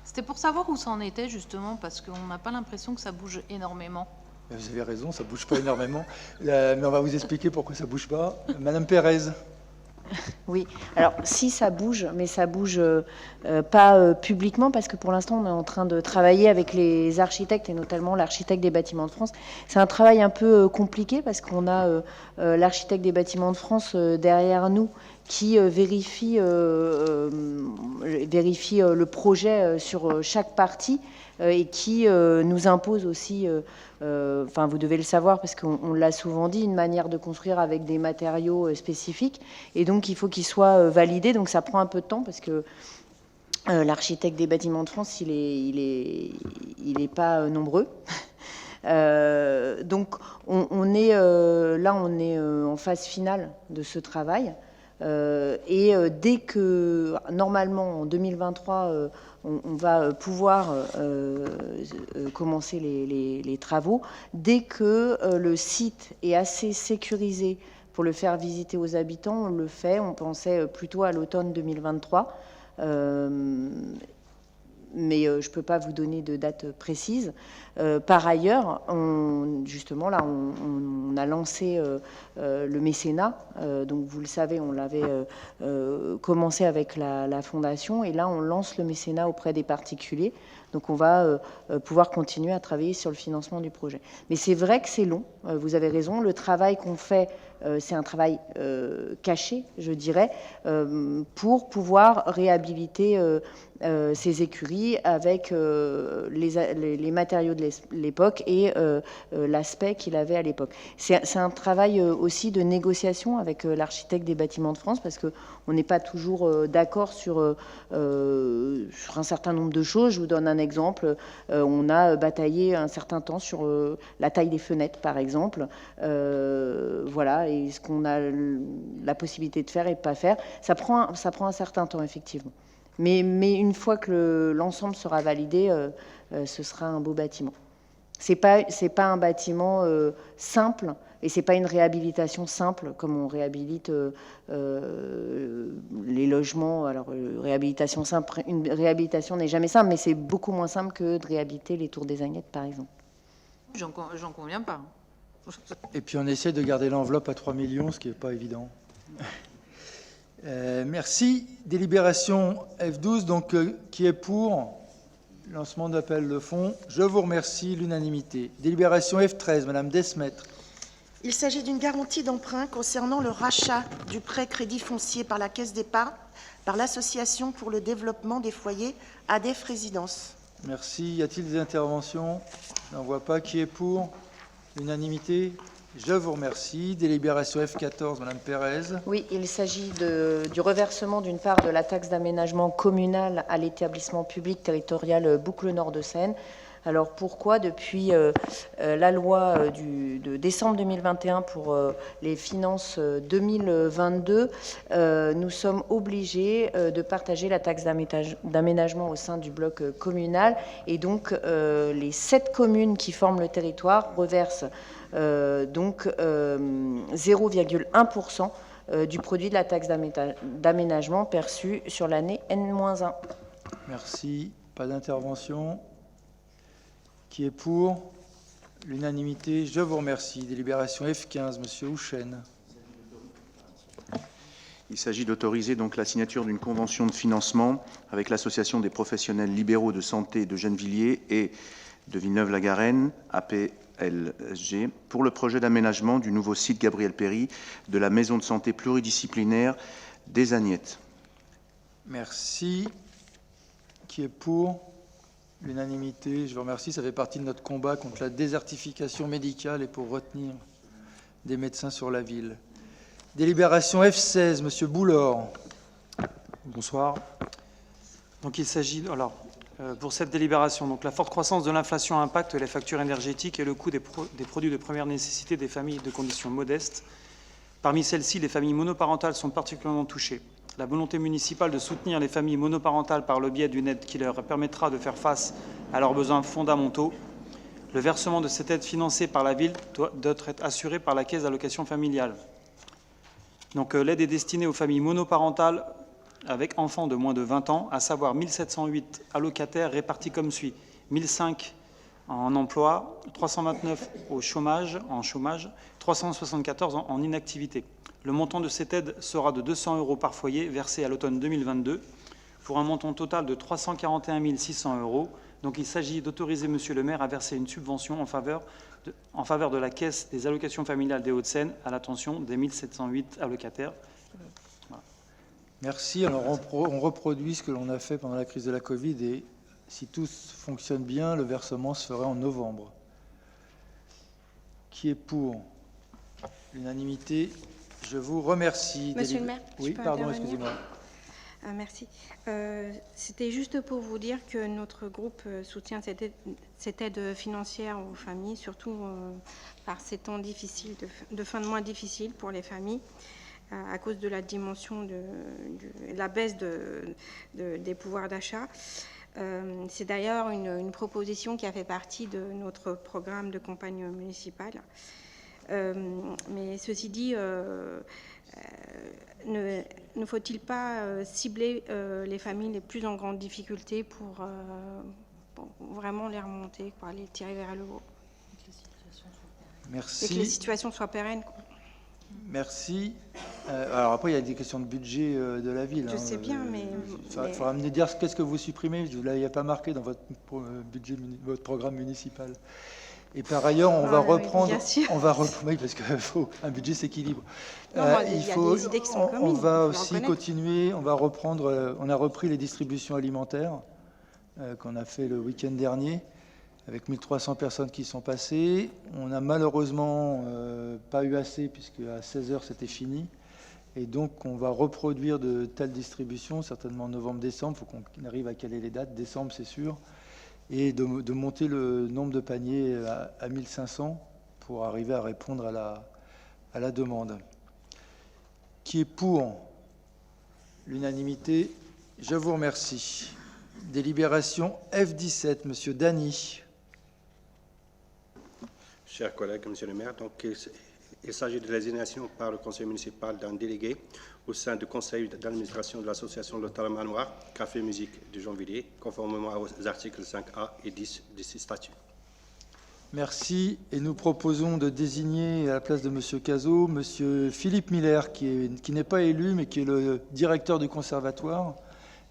C'était pour savoir où ça en était, justement, parce qu'on n'a pas l'impression que ça bouge énormément. Vous avez raison, ça ne bouge pas énormément. Mais on va vous expliquer pourquoi ça ne bouge pas. Madame Pérez. Oui, alors si ça bouge, mais ça bouge pas publiquement, parce que pour l'instant on est en train de travailler avec les architectes et notamment l'architecte des Bâtiments de France. C'est un travail un peu compliqué parce qu'on a l'architecte des Bâtiments de France derrière nous qui vérifie le projet sur chaque partie et qui nous impose aussi, enfin vous devez le savoir parce qu'on l'a souvent dit, une manière de construire avec des matériaux spécifiques, et donc il faut qu'il soit validé, donc ça prend un peu de temps parce que l'architecte des Bâtiments de France, il est pas nombreux. Donc on est en phase finale de ce travail. Et dès que, normalement, en 2023, on va pouvoir commencer les travaux, dès que le site est assez sécurisé pour le faire visiter aux habitants, on le fait. On pensait plutôt à l'automne 2023. Mais je ne peux pas vous donner de date précise. Par ailleurs, justement, là, on a lancé le mécénat. Donc, vous le savez, on l'avait commencé avec la Fondation. Et là, on lance le mécénat auprès des particuliers. Donc, on va pouvoir continuer à travailler sur le financement du projet. Mais c'est vrai que c'est long. Vous avez raison. Le travail qu'on fait, c'est un travail caché, je dirais, pour pouvoir réhabiliter ces écuries avec les matériaux de l'époque et l'aspect qu'il avait à l'époque. C'est un travail aussi de négociation avec l'architecte des Bâtiments de France, parce qu'on n'est pas toujours d'accord sur un certain nombre de choses. Je vous donne un exemple. On a bataillé un certain temps sur la taille des fenêtres, par exemple. Voilà, et ce qu'on a la possibilité de faire et de ne pas faire. Ça prend un certain temps, effectivement. Mais une fois que l'ensemble sera validé, ce sera un beau bâtiment. C'est pas un bâtiment simple, et c'est pas une réhabilitation simple comme on réhabilite les logements. Alors réhabilitation simple, une réhabilitation n'est jamais simple, mais c'est beaucoup moins simple que de réhabiliter les tours des Agnettes, par exemple. J'en conviens pas. Et puis on essaie de garder l'enveloppe à 3 millions, ce qui n'est pas évident. Merci. Délibération F12, donc qui est pour lancement d'appel de fonds? Je vous remercie, l'unanimité. Délibération F13, Madame Desmettre. Il s'agit d'une garantie d'emprunt concernant le rachat du prêt crédit foncier par la Caisse d'épargne par l'Association pour le développement des foyers ADEF Résidence. Merci. Y a-t-il des interventions? Je n'en vois pas. Qui est pour? L'unanimité. Je vous remercie. Délibération F14, Madame Pérez. Oui, il s'agit du reversement d'une part de la taxe d'aménagement communal à l'établissement public territorial Boucle Nord de Seine. Alors pourquoi? Depuis la loi de décembre 2021 pour les finances 2022, nous sommes obligés de partager la taxe d'aménagement au sein du bloc communal. Et donc, les 7 communes qui forment le territoire reversent donc 0,1% du produit de la taxe d'aménagement perçu sur l'année N-1. Merci. Pas d'intervention. Qui est pour? L'unanimité. Je vous remercie. Délibération F15, Monsieur Houchen. Il s'agit d'autoriser donc la signature d'une convention de financement avec l'Association des professionnels libéraux de santé de Gennevilliers et de Villeneuve-la-Garenne, APLSG, pour le projet d'aménagement du nouveau site Gabriel Péri de la maison de santé pluridisciplinaire des Agnettes. Merci. Qui est pour? L'unanimité. Je vous remercie. Ça fait partie de notre combat contre la désertification médicale et pour retenir des médecins sur la ville. Délibération F16, Monsieur Boulord. Bonsoir. Donc il s'agit, pour cette délibération, donc la forte croissance de l'inflation impacte les factures énergétiques et le coût des produits de première nécessité des familles de conditions modestes. Parmi celles-ci, les familles monoparentales sont particulièrement touchées. La volonté municipale de soutenir les familles monoparentales par le biais d'une aide qui leur permettra de faire face à leurs besoins fondamentaux. Le versement de cette aide financée par la ville doit être assuré par la caisse d'allocation familiale. Donc l'aide est destinée aux familles monoparentales avec enfants de moins de 20 ans, à savoir 1708 allocataires répartis comme suit: 1005 en emploi, 329 en chômage, 374 en inactivité. Le montant de cette aide sera de 200 € par foyer versé à l'automne 2022 pour un montant total de 341 600 €. Donc il s'agit d'autoriser Monsieur le maire à verser une subvention en faveur de la Caisse des allocations familiales des Hauts-de-Seine à l'attention des 1708 allocataires. Voilà. Merci. Alors on reproduit ce que l'on a fait pendant la crise de la Covid et si tout fonctionne bien, le versement se ferait en novembre. Qui est pour? L'unanimité. Je vous remercie. Monsieur le maire, oui, je peux pardon, intervenir? excusez-moi. Merci. C'était juste pour vous dire que notre groupe soutient cette aide financière aux familles, surtout par ces temps difficiles, de fin de mois difficiles pour les familles, à cause de la dimension de la baisse des pouvoirs d'achat. C'est d'ailleurs une proposition qui a fait partie de notre programme de campagne municipale. Mais ceci dit, ne faut-il pas cibler les familles les plus en grande difficulté pour vraiment les remonter, les tirer vers le haut? Merci. Et que les situations soient pérennes. Merci. Alors après, il y a des questions de budget de la ville. Je sais bien, mais... Il faudra me dire qu'est-ce que vous supprimez. Vous ne l'avez pas marqué dans votre budget, votre programme municipal. Et par ailleurs, on va reprendre. Oui, parce qu'un budget s'équilibre. Il y a des idées qui sont communes. On va aussi continuer. On va reprendre. On a repris les distributions alimentaires qu'on a fait le week-end dernier, avec 1300 personnes qui sont passées. On n'a malheureusement pas eu assez, puisque à 16h c'était fini. Et donc, on va reproduire de telles distributions, certainement en novembre-décembre. Il faut qu'on arrive à caler les dates. Décembre, c'est sûr. Et de monter le nombre de paniers à 1500 pour arriver à répondre à la demande. Qui est pour? L'unanimité. Je vous remercie. Délibération F17, Monsieur Dany. Chers collègues, Monsieur le maire, donc, il s'agit de la désignation par le conseil municipal d'un délégué au sein du conseil d'administration de l'association L'Hôtel Manoir Café Musique de Gennevilliers, conformément aux articles 5A et 10 de ces statuts. Merci. Et nous proposons de désigner à la place de M. Cazot, M. Philippe Miller, qui n'est pas élu, mais qui est le directeur du conservatoire,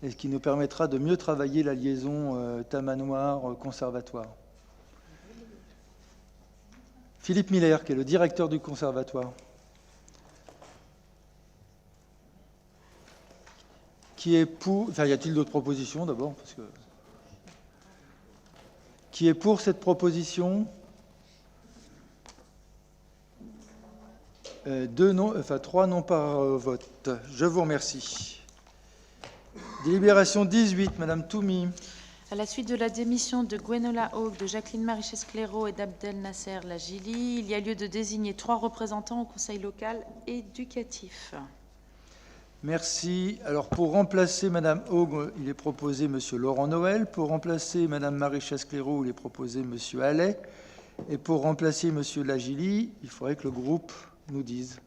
et qui nous permettra de mieux travailler la liaison Tamanoir-Conservatoire. Philippe Miller, qui est le directeur du conservatoire. Qui est pour... Enfin, y a-t-il d'autres propositions, d'abord parce que... Qui est pour cette proposition? 3 non par vote. Je vous remercie. Délibération 18, Madame Toumi. À la suite de la démission de Gwenola Haug, de Jacqueline Marie-Chesclero et d'Abdel Nasser Lajili, il y a lieu de désigner 3 représentants au Conseil local éducatif. Merci. Alors, pour remplacer Madame Haug, il est proposé Monsieur Laurent Noël. Pour remplacer Madame Marie-Chesclero, il est proposé Monsieur Allais. Et pour remplacer Monsieur Lajili, il faudrait que le groupe nous dise.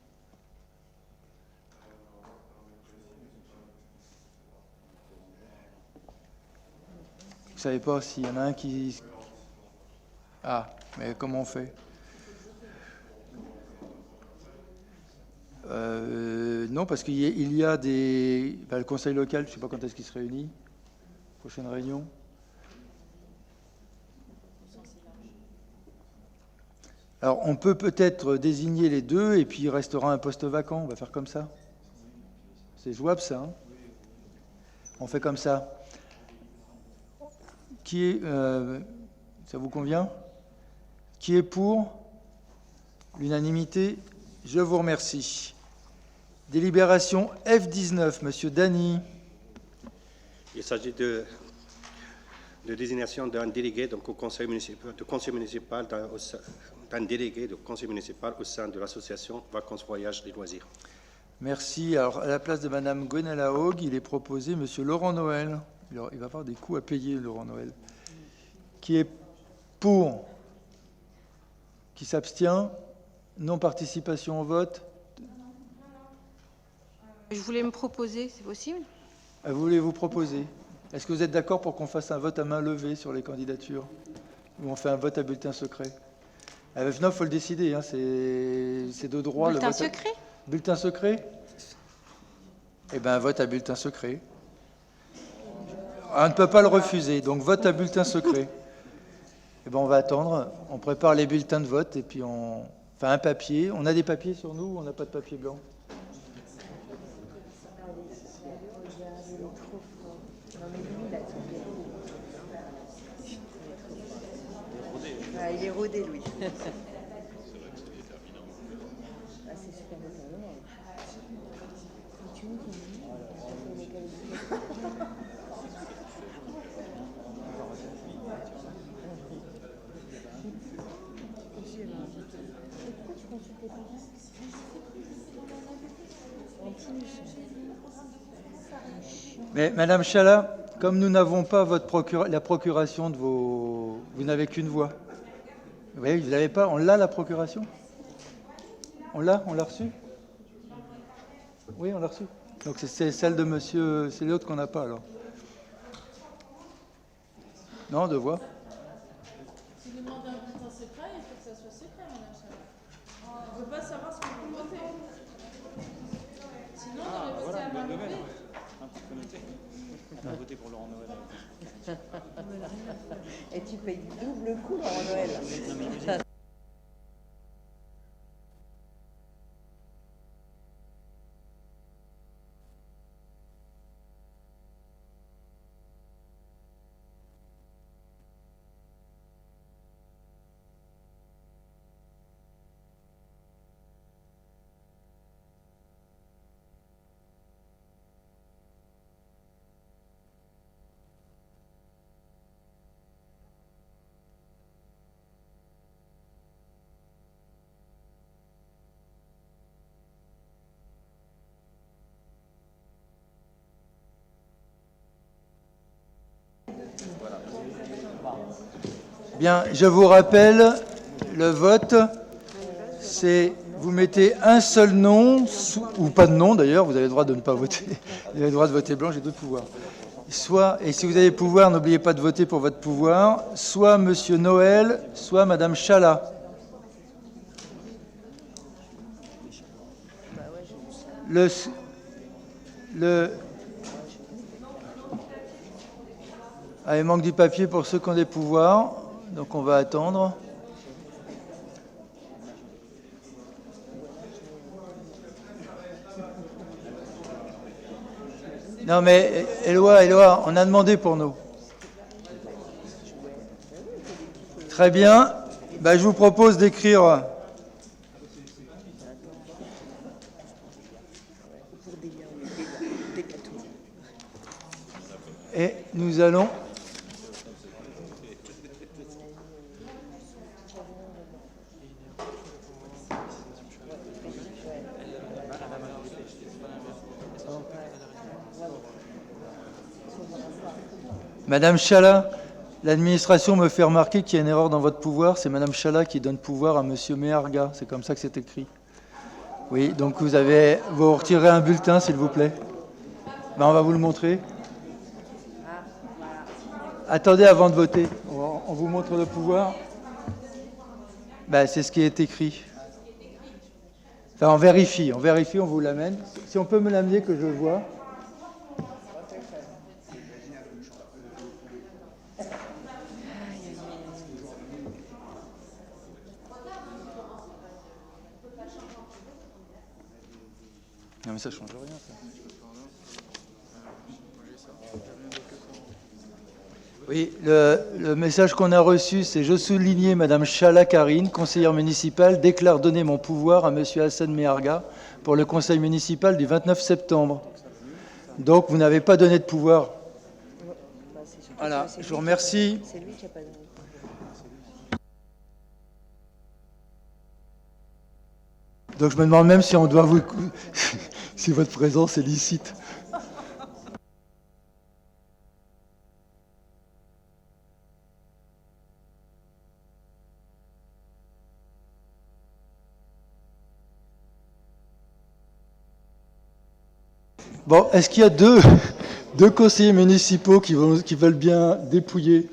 Vous ne savez pas s'il y en a un qui... Ah, mais comment on fait? Non, parce qu'il y a des... le conseil local, je ne sais pas quand est-ce qu'il se réunit. Prochaine réunion. Alors, on peut peut-être désigner les deux, et puis il restera un poste vacant. On va faire comme ça. C'est jouable, ça. Hein, on fait comme ça. Qui est... ça vous convient? Qui est pour? L'unanimité? Je vous remercie. Délibération F19, Monsieur Dany. Il s'agit de désignation d'un délégué donc, au conseil municipal, d'un délégué de conseil municipal au sein de l'association Vacances Voyages et Loisirs. Merci. Alors, à la place de Madame Gwenola Haug, il est proposé Monsieur Laurent Noël. Il va avoir des coûts à payer, Laurent Noël. Qui est pour? Qui s'abstient? Non-participation au vote? Je voulais me proposer, c'est possible? Vous voulez vous proposer? Est-ce que vous êtes d'accord pour qu'on fasse un vote à main levée sur les candidatures? Ou on fait un vote à bulletin secret? Non, il faut le décider, hein, c'est de droit. Bulletin le vote secret? Bulletin secret? Eh bien, un vote à bulletin secret. On ne peut pas le refuser, donc vote à bulletin secret. Eh bien, on va attendre, on prépare les bulletins de vote et puis on fait un papier. On a des papiers sur nous ou on n'a pas de papier blanc? Ah, il est rodé, lui. Mais Madame Chalat, comme nous n'avons pas la procuration de vos... Vous n'avez qu'une voix. Vous voyez, vous n'avez pas... On l'a, la procuration? On l'a reçue? Oui, on l'a reçue. Donc c'est celle de monsieur... C'est l'autre qu'on n'a pas, alors. Non, de voix. Si vous demandez un bulletin secret, il faut que ça soit secret, Madame Chalat. On ne peut pas savoir ce qu'on peut voter. Sinon, on aurait voté à main levée. On a voté pour Laurent Noël. Et tu payes double coup, Laurent Noël. Bien, je vous rappelle, le vote, c'est vous mettez un seul nom, ou pas de nom d'ailleurs, vous avez le droit de ne pas voter, vous avez le droit de voter blanc, j'ai d'autres pouvoirs. soit, et si vous avez pouvoir, n'oubliez pas de voter pour votre pouvoir, soit Monsieur Noël, soit Madame Chalat. Ah, il manque du papier pour ceux qui ont des pouvoirs, donc on va attendre. Non mais, Éloi, on a demandé pour nous. Très bien. Ben, je vous propose d'écrire... Et nous allons... Madame Chalat, l'administration me fait remarquer qu'il y a une erreur dans votre pouvoir. C'est Madame Chalat qui donne pouvoir à Monsieur Méarga. C'est comme ça que c'est écrit. Oui, donc vous retirez un bulletin, s'il vous plaît. Ben, on va vous le montrer. Attendez avant de voter. On vous montre le pouvoir. Ben, c'est ce qui est écrit. Enfin, on vérifie, on vous l'amène. Si on peut me l'amener, que je le vois. Non mais ça change rien, ça. Oui, le message qu'on a reçu, c'est « Je soulignais Madame Chalat Karine, conseillère municipale, déclare donner mon pouvoir à Monsieur Hassan Méarga pour le conseil municipal du 29 septembre. » Donc, vous n'avez pas donné de pouvoir. Voilà, je vous remercie. C'est lui qui n'a pas donné. Donc, je me demande même si on doit vous... si votre présence est licite. Bon, est-ce qu'il y a deux conseillers municipaux qui veulent bien dépouiller?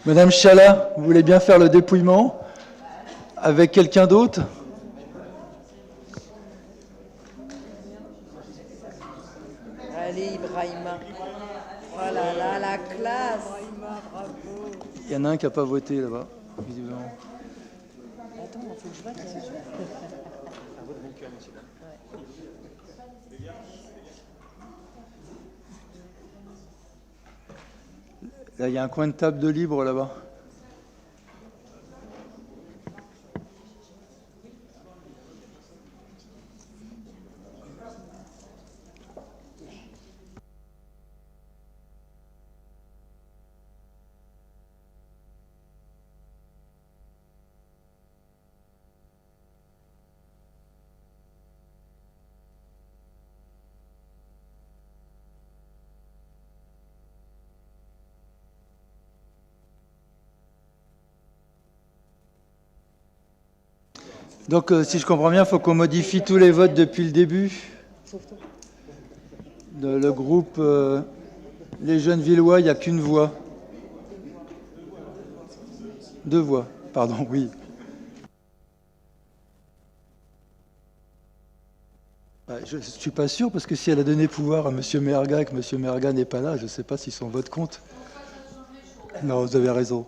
Madame Chalat, vous voulez bien faire le dépouillement avec quelqu'un d'autre? Allez, Ibrahima. Oh là là, la classe. Il y en a un qui n'a pas voté là-bas, visiblement. Attends, il faut que je vote. Là, il y a un coin de table de libre là-bas. Donc, si je comprends bien, il faut qu'on modifie tous les votes depuis le début. Le groupe Les Jeunes Villois, il n'y a qu'une voix. Deux voix, pardon, oui. Je ne suis pas sûr, parce que si elle a donné pouvoir à M. Méarga et que M. Méarga n'est pas là, je ne sais pas si son vote compte. Non, vous avez raison.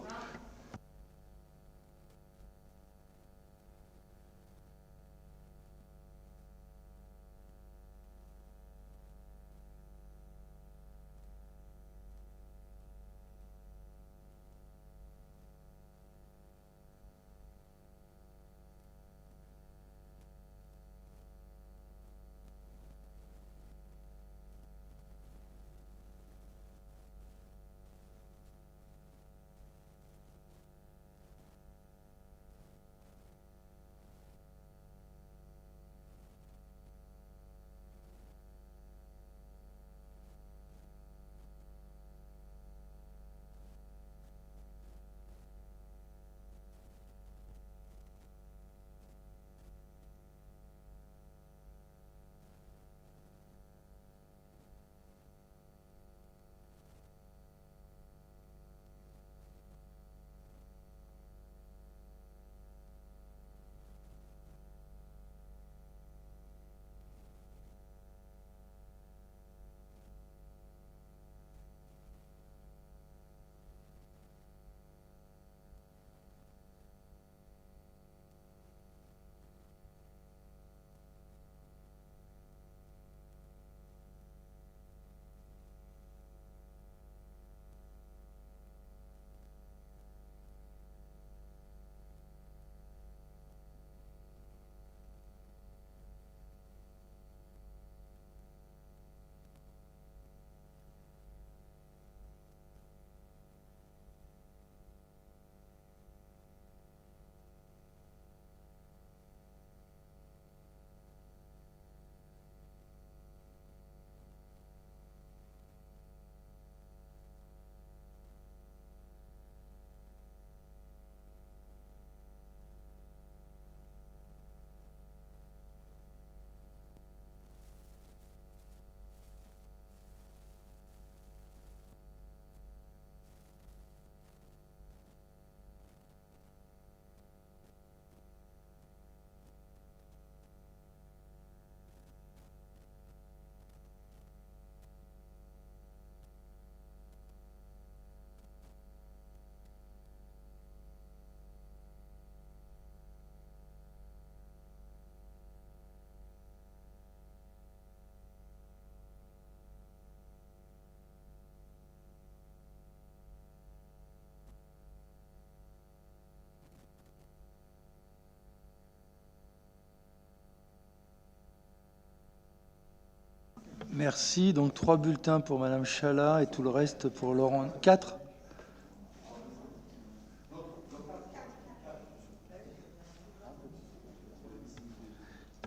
Merci. Donc 3 bulletins pour Madame Chala et tout le reste pour Laurent. 4 ?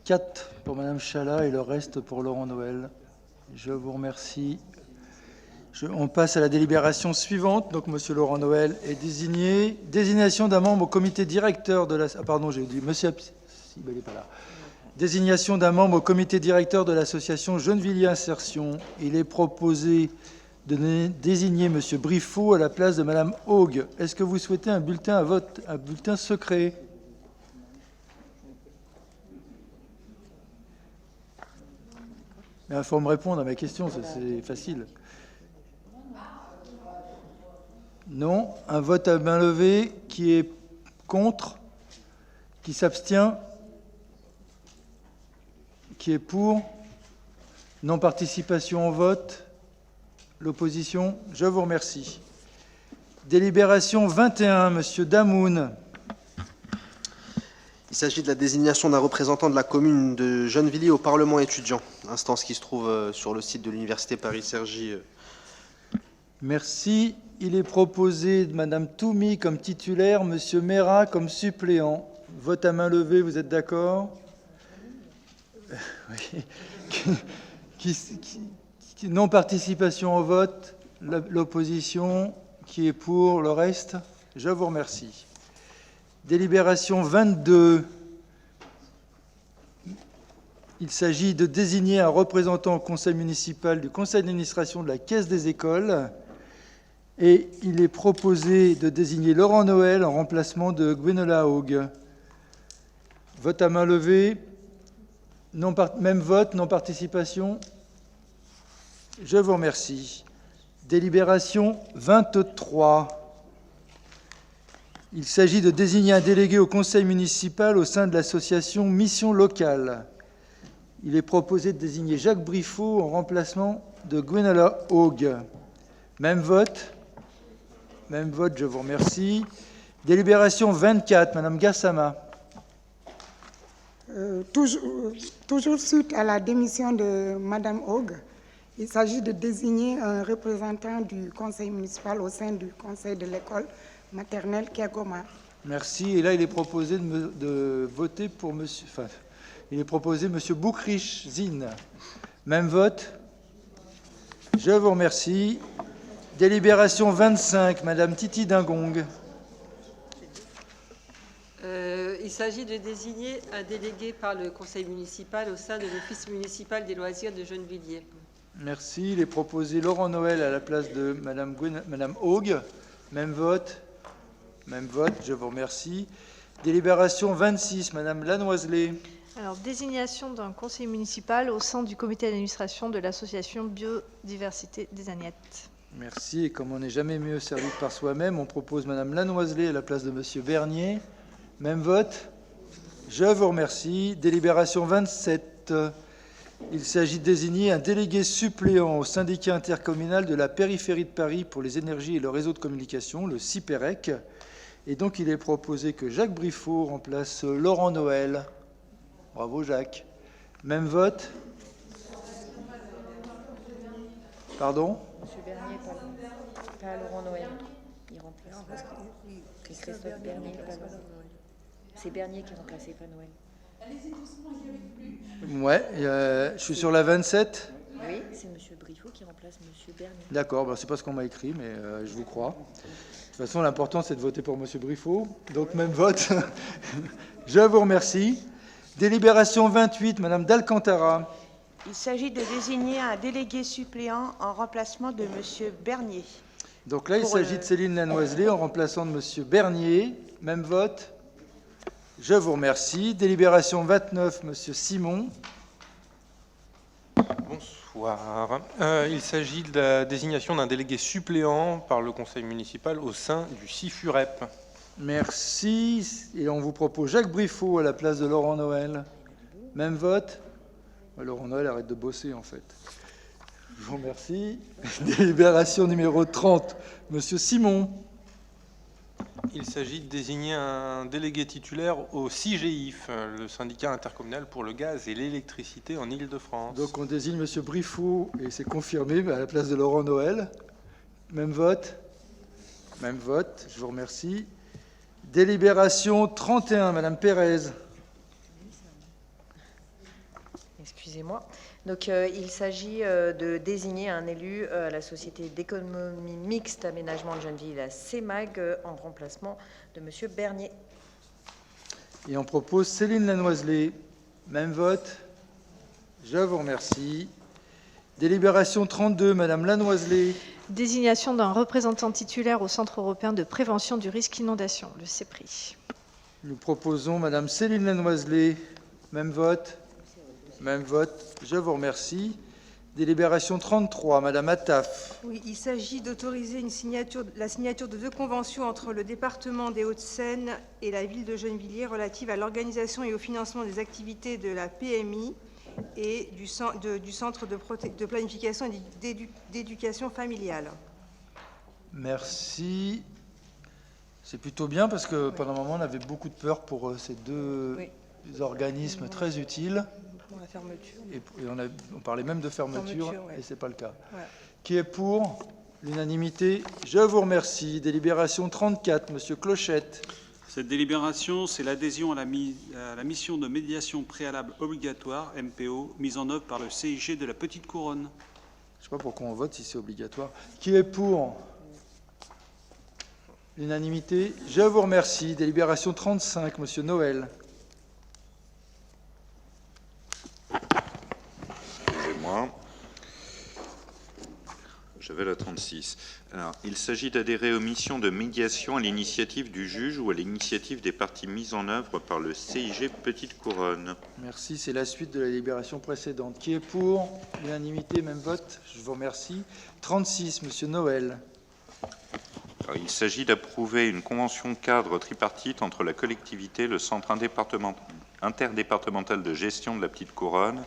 4 pour Madame Chala et le reste pour Laurent Noël. Je vous remercie. On passe à la délibération suivante. Donc, Monsieur Laurent Noël est désigné. Désignation d'un membre au comité directeur de la... Ah, pardon, j'ai dit Monsieur... Si, ben, il n'est pas là. Désignation d'un membre au comité directeur de l'association Gennevilliers Insertion. Il est proposé de désigner Monsieur Briffaut à la place de Madame Haug. Est-ce que vous souhaitez un bulletin à vote, un bulletin secret? Il faut me répondre à ma question, c'est facile. Non. Un vote à main levée. Qui est contre? Qui s'abstient? Qui est pour? Non-participation au vote? L'opposition? Je vous remercie. Délibération 21, Monsieur Damoun. Il s'agit de la désignation d'un représentant de la commune de Gennevilliers au Parlement étudiant, instance qui se trouve sur le site de l'Université Paris-Cergy. Merci. Il est proposé de Madame Toumi comme titulaire, Monsieur Mera comme suppléant. Vote à main levée, vous êtes d'accord? Oui. Non-participation au vote, l'opposition, qui est pour, le reste? Je vous remercie. Délibération 22. Il s'agit de désigner un représentant au conseil municipal du conseil d'administration de la Caisse des écoles. Et il est proposé de désigner Laurent Noël en remplacement de Gwenola Haug. Vote à main levée. Même vote, non-participation. Je vous remercie. Délibération 23. Il s'agit de désigner un délégué au conseil municipal au sein de l'association Mission Locale. Il est proposé de désigner Jacques Briffaut en remplacement de Gwenola Haug. Même vote. Même vote, je vous remercie. Délibération 24, Madame Gassama. Toujours suite à la démission de Madame Haug, il s'agit de désigner un représentant du conseil municipal au sein du conseil de l'école maternelle Kegoma. Merci. Et là, il est proposé de voter pour Monsieur... Enfin, il est proposé Monsieur Boukrich Zine. Même vote. Je vous remercie. Délibération 25, Madame Titi Dingong. Il s'agit de désigner un délégué par le conseil municipal au sein de l'Office municipal des loisirs de Gennevilliers. Merci. Il est proposé Laurent Noël à la place de Madame Haug. Même vote. Même vote. Je vous remercie. Délibération 26, Madame Lanoiselet. Alors, désignation d'un conseiller municipal au sein du comité d'administration de l'association Biodiversité des Agnettes. Merci. Et comme on n'est jamais mieux servi que par soi-même, on propose Madame Lanoiselet à la place de Monsieur Bernier. Même vote. Je vous remercie. Délibération 27. Il s'agit de désigner un délégué suppléant au syndicat intercommunal de la périphérie de Paris pour les énergies et le réseau de communication, le CIPEREC. Et donc, il est proposé que Jacques Briffaut remplace Laurent Noël. Bravo, Jacques. Même vote. Pardon? Monsieur Bernier, pas Laurent Noël. Il remplace Christophe Bernier. C'est Bernier qui remplaçait pas Noël. Allez-y doucement, il n'y arrive plus. Ouais, je suis sur la 27. Oui, c'est Monsieur Briffaut qui remplace Monsieur Bernier. D'accord, ben, c'est pas ce qu'on m'a écrit, mais je vous crois. De toute façon, l'important, c'est de voter pour Monsieur Briffaut. Donc, même vote. Je vous remercie. Délibération 28, Madame d'Alcantara. Il s'agit de désigner un délégué suppléant en remplacement de Monsieur Bernier. Donc là, il s'agit de Céline Lanoiselet en remplaçant de Monsieur Bernier. Même vote. Je vous remercie. Délibération 29, Monsieur Simon. Bonsoir. Il s'agit de la désignation d'un délégué suppléant par le conseil municipal au sein du CIFUREP. Merci. Et on vous propose Jacques Briffaut à la place de Laurent Noël. Même vote. Laurent Noël arrête de bosser, en fait. Je vous remercie. Délibération numéro 30, Monsieur Simon. Il s'agit de désigner un délégué titulaire au CIGEIF, le syndicat intercommunal pour le gaz et l'électricité en Île-de-France. Donc on désigne M. Briffaut, et c'est confirmé, à la place de Laurent Noël. Même vote. Même vote, je vous remercie. Délibération 31, Madame Pérez. Excusez-moi. Donc, il s'agit de désigner un élu à la Société d'économie mixte aménagement de Gennevilliers, la CEMAG, en remplacement de M. Bernier. Et on propose Céline Lanoiselet. Même vote. Je vous remercie. Délibération 32, Madame Lanoiselet. Désignation d'un représentant titulaire au Centre européen de prévention du risque inondation, le CEPRI. Nous proposons Madame Céline Lanoiselet. Même vote. Même vote. Je vous remercie. Délibération 33, Madame Attaf. Oui, il s'agit d'autoriser la signature de 2 conventions entre le département des Hauts-de-Seine et la ville de Gennevilliers relatives à l'organisation et au financement des activités de la PMI et du Centre de planification et d'éducation familiale. Merci. C'est plutôt bien parce que pendant un moment, on avait beaucoup de peur pour ces deux organismes très utiles. Pour la fermeture. Et on parlait même de fermeture, et ce n'est pas le cas. Voilà. Qui est pour l'unanimité? Je vous remercie. Délibération 34, Monsieur Clochette. Cette délibération, c'est l'adhésion à la mission de médiation préalable obligatoire, MPO, mise en œuvre par le CIG de la Petite Couronne. Je ne sais pas pourquoi on vote si c'est obligatoire. Qui est pour l'unanimité? Je vous remercie. Délibération 35, Monsieur Noël. Excusez-moi. J'avais la 36. Alors, il s'agit d'adhérer aux missions de médiation à l'initiative du juge ou à l'initiative des parties mises en œuvre par le CIG Petite Couronne. Merci, c'est la suite de la délibération précédente. Qui est pour l'unanimité, même vote? Je vous remercie. 36, Monsieur Noël. Alors, il s'agit d'approuver une convention cadre tripartite entre la collectivité, le centre interdépartemental de gestion de la Petite Couronne,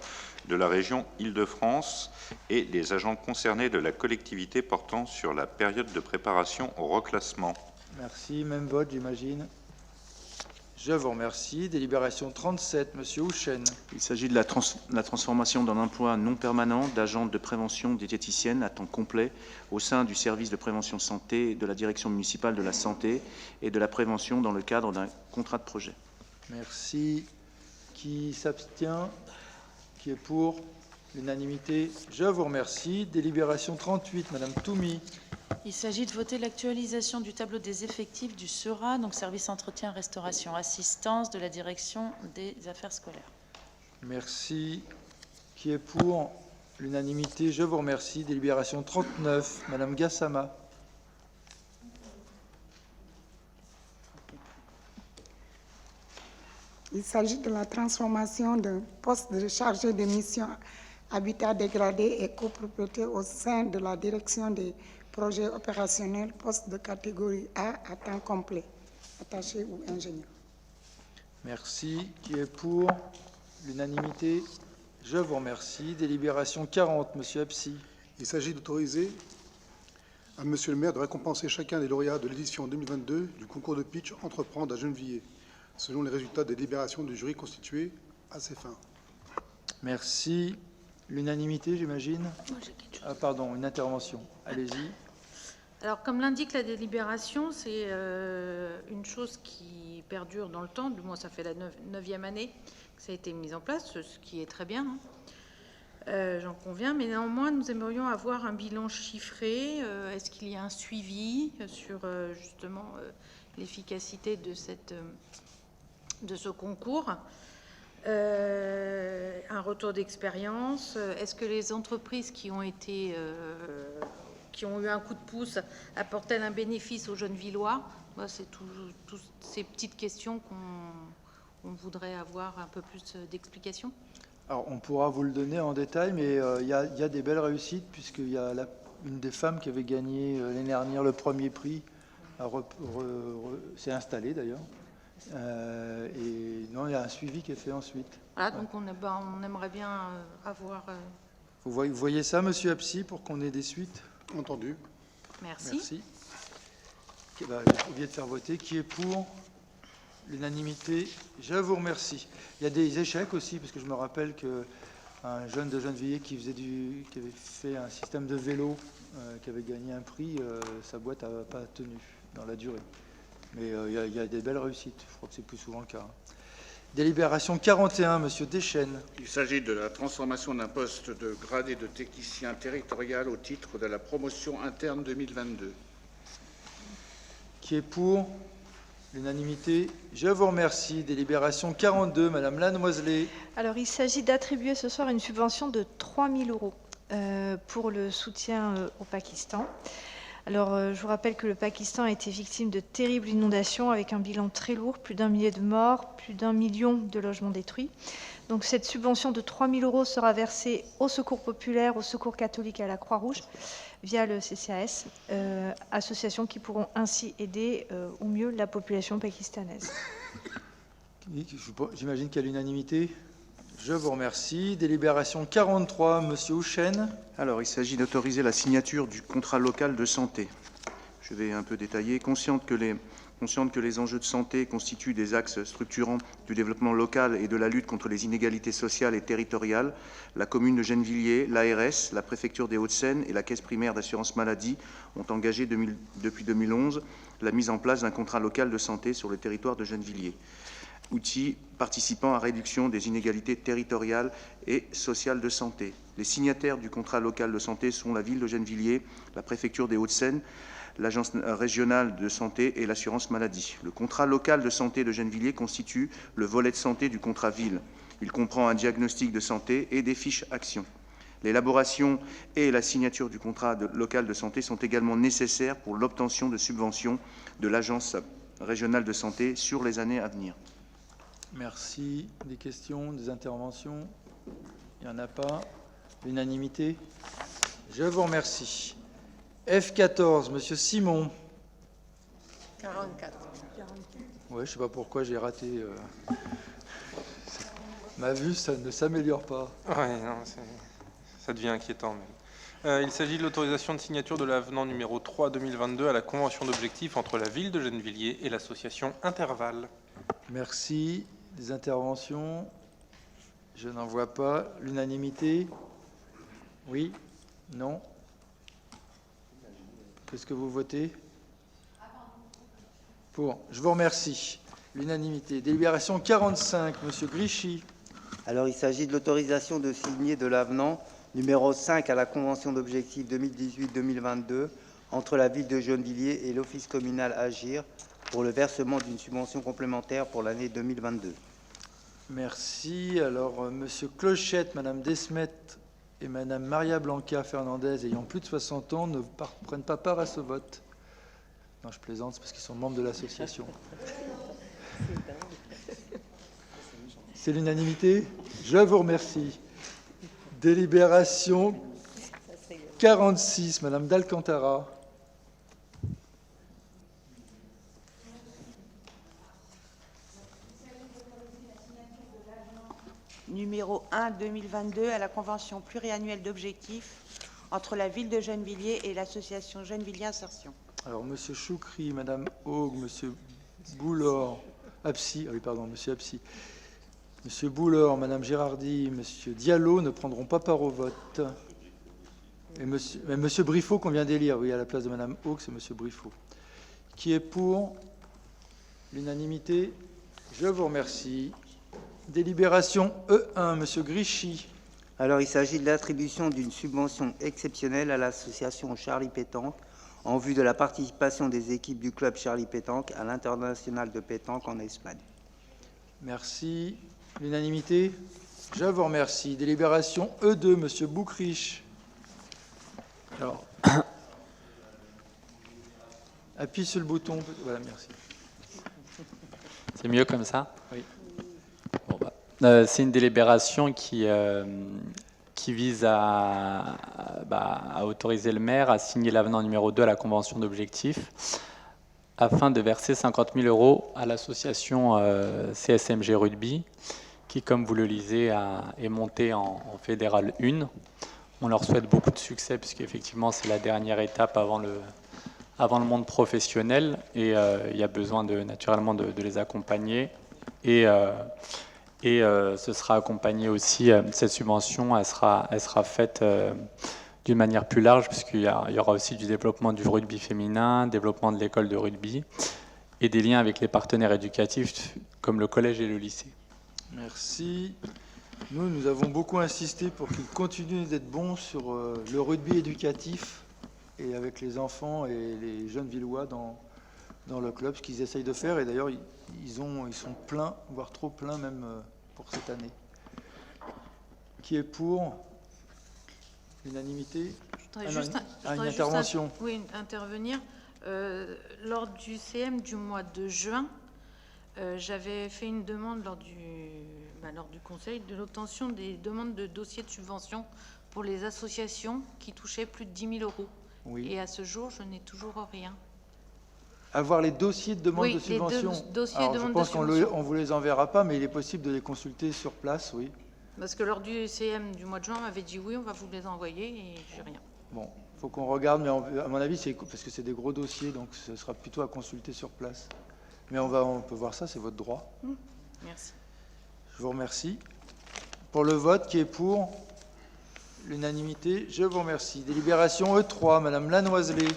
de la région Île-de-France et les agents concernés de la collectivité portant sur la période de préparation au reclassement. Merci, même vote, j'imagine. Je vous remercie. Délibération 37, Monsieur Houchen. Il s'agit de la transformation d'un emploi non permanent d'agent de prévention diététicienne à temps complet au sein du service de prévention santé de la direction municipale de la santé et de la prévention dans le cadre d'un contrat de projet. Merci. Qui s'abstient? Qui est pour l'unanimité? Je vous remercie. Délibération 38, Madame Toumi. Il s'agit de voter l'actualisation du tableau des effectifs du SERA, donc service entretien, restauration, assistance de la direction des affaires scolaires. Merci. Qui est pour l'unanimité? Je vous remercie. Délibération 39, Madame Gassama. Il s'agit de la transformation d'un poste de chargé de mission habitat dégradé et copropriété au sein de la direction des projets opérationnels, poste de catégorie A à temps complet, attaché ou ingénieur. Merci. Qui est pour l'unanimité? Je vous remercie. Délibération 40, Monsieur Absi. Il s'agit d'autoriser à Monsieur le maire de récompenser chacun des lauréats de l'édition 2022 du concours de pitch Entreprendre à Gennevilliers, selon les résultats des délibérations du jury constitué à ces fins. Merci. L'unanimité, j'imagine? Ah, pardon, une intervention. Allez-y. Alors, comme l'indique la délibération, c'est une chose qui perdure dans le temps, du moins ça fait la 9e année que ça a été mis en place, ce qui est très bien, hein. J'en conviens, mais néanmoins, nous aimerions avoir un bilan chiffré. Est-ce qu'il y a un suivi sur justement l'efficacité de ce concours? Un retour d'expérience. Est-ce que les entreprises qui ont eu un coup de pouce apportent-elles un bénéfice aux Gennevillois? C'est toutes ces petites questions qu'on voudrait avoir un peu plus d'explications. Alors, on pourra vous le donner en détail, mais il y a des belles réussites, puisqu'il y a une des femmes qui avait gagné l'année dernière le premier prix, s'est installée d'ailleurs. Et non, il y a un suivi qui est fait ensuite. Voilà, donc on aimerait bien avoir... Vous voyez ça, Monsieur Absi, pour qu'on ait des suites? Entendu. Merci. Merci. J'ai oublié de faire voter. Qui est pour? L'unanimité. Je vous remercie. Il y a des échecs aussi, parce que je me rappelle qu'un jeune de Gennevilliers qui avait fait un système de vélo, qui avait gagné un prix, sa boîte n'a pas tenu dans la durée. Mais il y a des belles réussites. Je crois que c'est plus souvent le cas. Délibération 41, Monsieur Deschênes. Il s'agit de la transformation d'un poste de gradé de technicien territorial au titre de la promotion interne 2022. Qui est pour? L'unanimité. Je vous remercie. Délibération 42, Madame Lannoiselet. Alors, il s'agit d'attribuer ce soir une subvention de 3 000 € pour le soutien au Pakistan. Alors, je vous rappelle que le Pakistan a été victime de terribles inondations avec un bilan très lourd, plus d'1 millier de morts, plus d'1 million de logements détruits. Donc, cette subvention de 3 000 € sera versée au Secours populaire, au Secours catholique et à la Croix-Rouge via le CCAS, associations qui pourront ainsi aider au mieux la population pakistanaise. J'imagine qu'il y a l'unanimité. Je vous remercie. Délibération 43, Monsieur Houchen. Alors, il s'agit d'autoriser la signature du contrat local de santé. Je vais un peu détailler. Consciente que les enjeux de santé constituent des axes structurants du développement local et de la lutte contre les inégalités sociales et territoriales, la commune de Gennevilliers, l'ARS, la préfecture des Hauts-de-Seine et la caisse primaire d'assurance maladie ont engagé depuis 2011 la mise en place d'un contrat local de santé sur le territoire de Gennevilliers, outil participant à la réduction des inégalités territoriales et sociales de santé. Les signataires du contrat local de santé sont la ville de Gennevilliers, la préfecture des Hauts-de-Seine, l'Agence régionale de santé et l'assurance maladie. Le contrat local de santé de Gennevilliers constitue le volet de santé du contrat ville. Il comprend un diagnostic de santé et des fiches actions. L'élaboration et la signature du contrat local de santé sont également nécessaires pour l'obtention de subventions de l'Agence régionale de santé sur les années à venir. Merci. Des questions, des interventions? Il n'y en a pas. L'unanimité? Je vous remercie. F14, Monsieur Simon. 44. Ouais, je ne sais pas pourquoi j'ai raté. Ma vue, ça ne s'améliore pas. Ouais, non, ça devient inquiétant même. Il s'agit de l'autorisation de signature de l'avenant numéro 3/2022 à la convention d'objectifs entre la ville de Gennevilliers et l'association Interval. Merci. Des interventions? Je n'en vois pas. L'unanimité? Oui? Non? Qu'est-ce que vous votez? Pour. Je vous remercie. L'unanimité. Délibération 45, Monsieur Grichy. Alors, il s'agit de l'autorisation de signer de l'avenant numéro 5 à la convention d'objectifs 2018-2022 entre la ville de Gennevilliers et l'office communal Agir pour le versement d'une subvention complémentaire pour l'année 2022. Merci. Alors, Monsieur Clochette, Madame Desmet et Madame Maria Blanca Fernandez, ayant plus de 60 ans, ne prennent pas part à ce vote. Non, je plaisante, c'est parce qu'ils sont membres de l'association. C'est l'unanimité? Je vous remercie. Délibération 46, Madame d'Alcantara. Numéro 1/2022 à la convention pluriannuelle d'objectifs entre la ville de Gennevilliers et l'association Gennevilliers Insertion. Alors, Monsieur Choukri, Madame Haug, Monsieur Boulor, Absi, ah oui, pardon, Monsieur Absi, Monsieur Boulor, Madame Gérardi, Monsieur Diallo ne prendront pas part au vote. Et Monsieur Briffaut qu'on vient d'élire, oui, à la place de Madame Haug, c'est Monsieur Briffaut. Qui est pour l'unanimité? Je vous remercie. Délibération E1, Monsieur Grichy. Alors, il s'agit de l'attribution d'une subvention exceptionnelle à l'association Charlie Pétanque en vue de la participation des équipes du club Charlie Pétanque à l'international de pétanque en Espagne. Merci. L'unanimité? Je vous remercie. Délibération E2, Monsieur Boucriche. Alors, appuie sur le bouton. Voilà, merci. C'est mieux comme ça? Oui. Bon, c'est une délibération qui vise à autoriser le maire à signer l'avenant numéro 2 à la convention d'objectifs afin de verser 50 000 € à l'association CSMG Rugby qui, comme vous le lisez, est montée en fédérale 1. On leur souhaite beaucoup de succès puisqu'effectivement c'est la dernière étape avant avant le monde professionnel et il y a besoin naturellement de les accompagner. Et ce sera accompagné aussi, cette subvention, elle sera faite d'une manière plus large, puisqu'il y aura aussi du développement du rugby féminin, développement de l'école de rugby, et des liens avec les partenaires éducatifs, comme le collège et le lycée. Merci. Nous avons beaucoup insisté pour qu'ils continuent d'être bons sur le rugby éducatif, et avec les enfants et les jeunes Villois dans le club, ce qu'ils essayent de faire. Et d'ailleurs, ils sont pleins, voire trop pleins même pour cette année. Qui est pour l'unanimité? Une intervention. Oui, intervenir. Lors du CM du mois de juin, j'avais fait une demande lors du conseil de l'obtention des demandes de dossiers de subvention pour les associations qui touchaient plus de 10 000 euros. Oui. Et à ce jour, je n'ai toujours rien. Avoir les dossiers de demande de subvention. Alors, je pense qu'on ne vous les enverra pas, mais il est possible de les consulter sur place, oui. Parce que lors du CM du mois de juin, on m'avait dit oui, on va vous les envoyer, et j'ai rien. Bon, il faut qu'on regarde, mais à mon avis, c'est parce que c'est des gros dossiers, donc ce sera plutôt à consulter sur place. Mais on peut voir ça, c'est votre droit. Merci. Je vous remercie. Pour le vote, qui est pour l'unanimité, je vous remercie. Délibération E3, Madame Lanoiselet.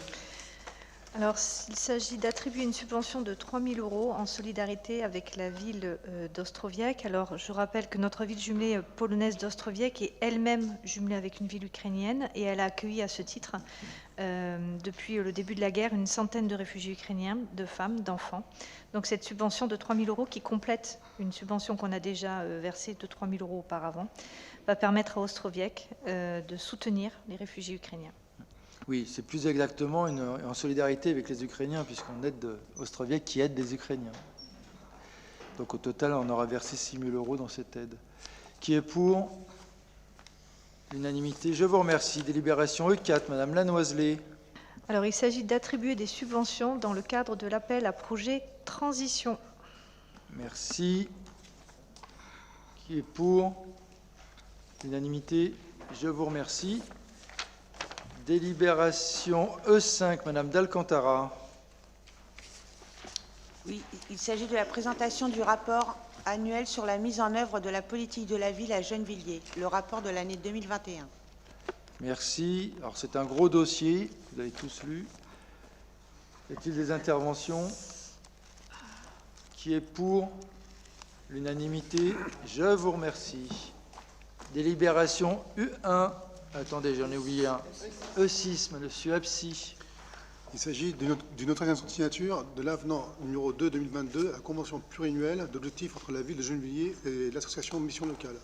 Alors, il s'agit d'attribuer une subvention de 3 000 euros en solidarité avec la ville d'Ostrowiec. Alors, je rappelle que notre ville jumelée polonaise d'Ostrowiec est elle-même jumelée avec une ville ukrainienne et elle a accueilli à ce titre, depuis le début de la guerre, une centaine de réfugiés ukrainiens, de femmes, d'enfants. Donc, cette subvention de 3 000 euros qui complète une subvention qu'on a déjà versée de 3 000 euros auparavant va permettre à Ostrowiec de soutenir les réfugiés ukrainiens. Oui, c'est plus exactement en solidarité avec les Ukrainiens, puisqu'on aide Ostrowiec qui aide des Ukrainiens. Donc au total, on aura versé 6 000 euros dans cette aide. Qui est pour l'unanimité? Je vous remercie. Délibération E4, Madame Lanoiselet. Alors, il s'agit d'attribuer des subventions dans le cadre de l'appel à projet Transition. Merci. Qui est pour l'unanimité? Je vous remercie. Délibération E5, Madame d'Alcantara. Oui, il s'agit de la présentation du rapport annuel sur la mise en œuvre de la politique de la ville à Gennevilliers, le rapport de l'année 2021. Merci. Alors, c'est un gros dossier, vous l'avez tous lu. Y a-t-il des interventions? Qui est pour l'unanimité? Je vous remercie. Délibération U1. Attendez, j'en ai oublié un. E6, Monsieur Absi. Il s'agit d'une autorisation de signature de l'avenant numéro 2-2022 à la convention pluriannuelle d'objectifs entre la ville de Gennevilliers et l'association Mission Locale.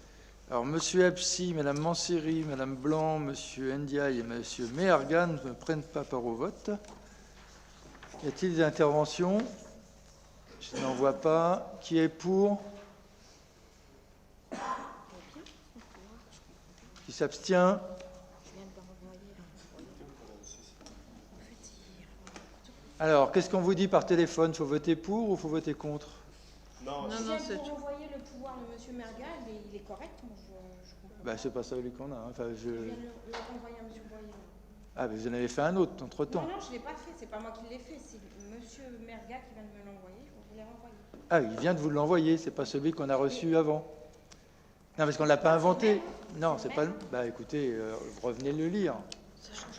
Alors, Monsieur Absi, Madame Manseri, Madame Blanc, Monsieur Ndiaye et Monsieur Mehargan ne prennent pas part au vote. Y a-t-il des interventions? Je n'en vois pas. Qui est pour? Qui s'abstient? Alors, qu'est-ce qu'on vous dit par téléphone? Il faut voter pour ou il faut voter contre? Non, c'est pour renvoyer le pouvoir de M. Merga, il est correct. Ben, c'est pas celui qu'on a. Hein. Enfin, Je viens de le renvoyer à M. Boyer. Ah, mais vous en avez fait un autre entre-temps. Non, je ne l'ai pas fait, c'est pas moi qui l'ai fait, c'est M. Merga qui vient de me l'envoyer, je vous l'ai renvoyé. Ah, il vient de vous l'envoyer, c'est pas celui qu'on a reçu avant. Non, parce qu'on ne l'a pas inventé. Non, c'est pas le... Bah écoutez, revenez le lire.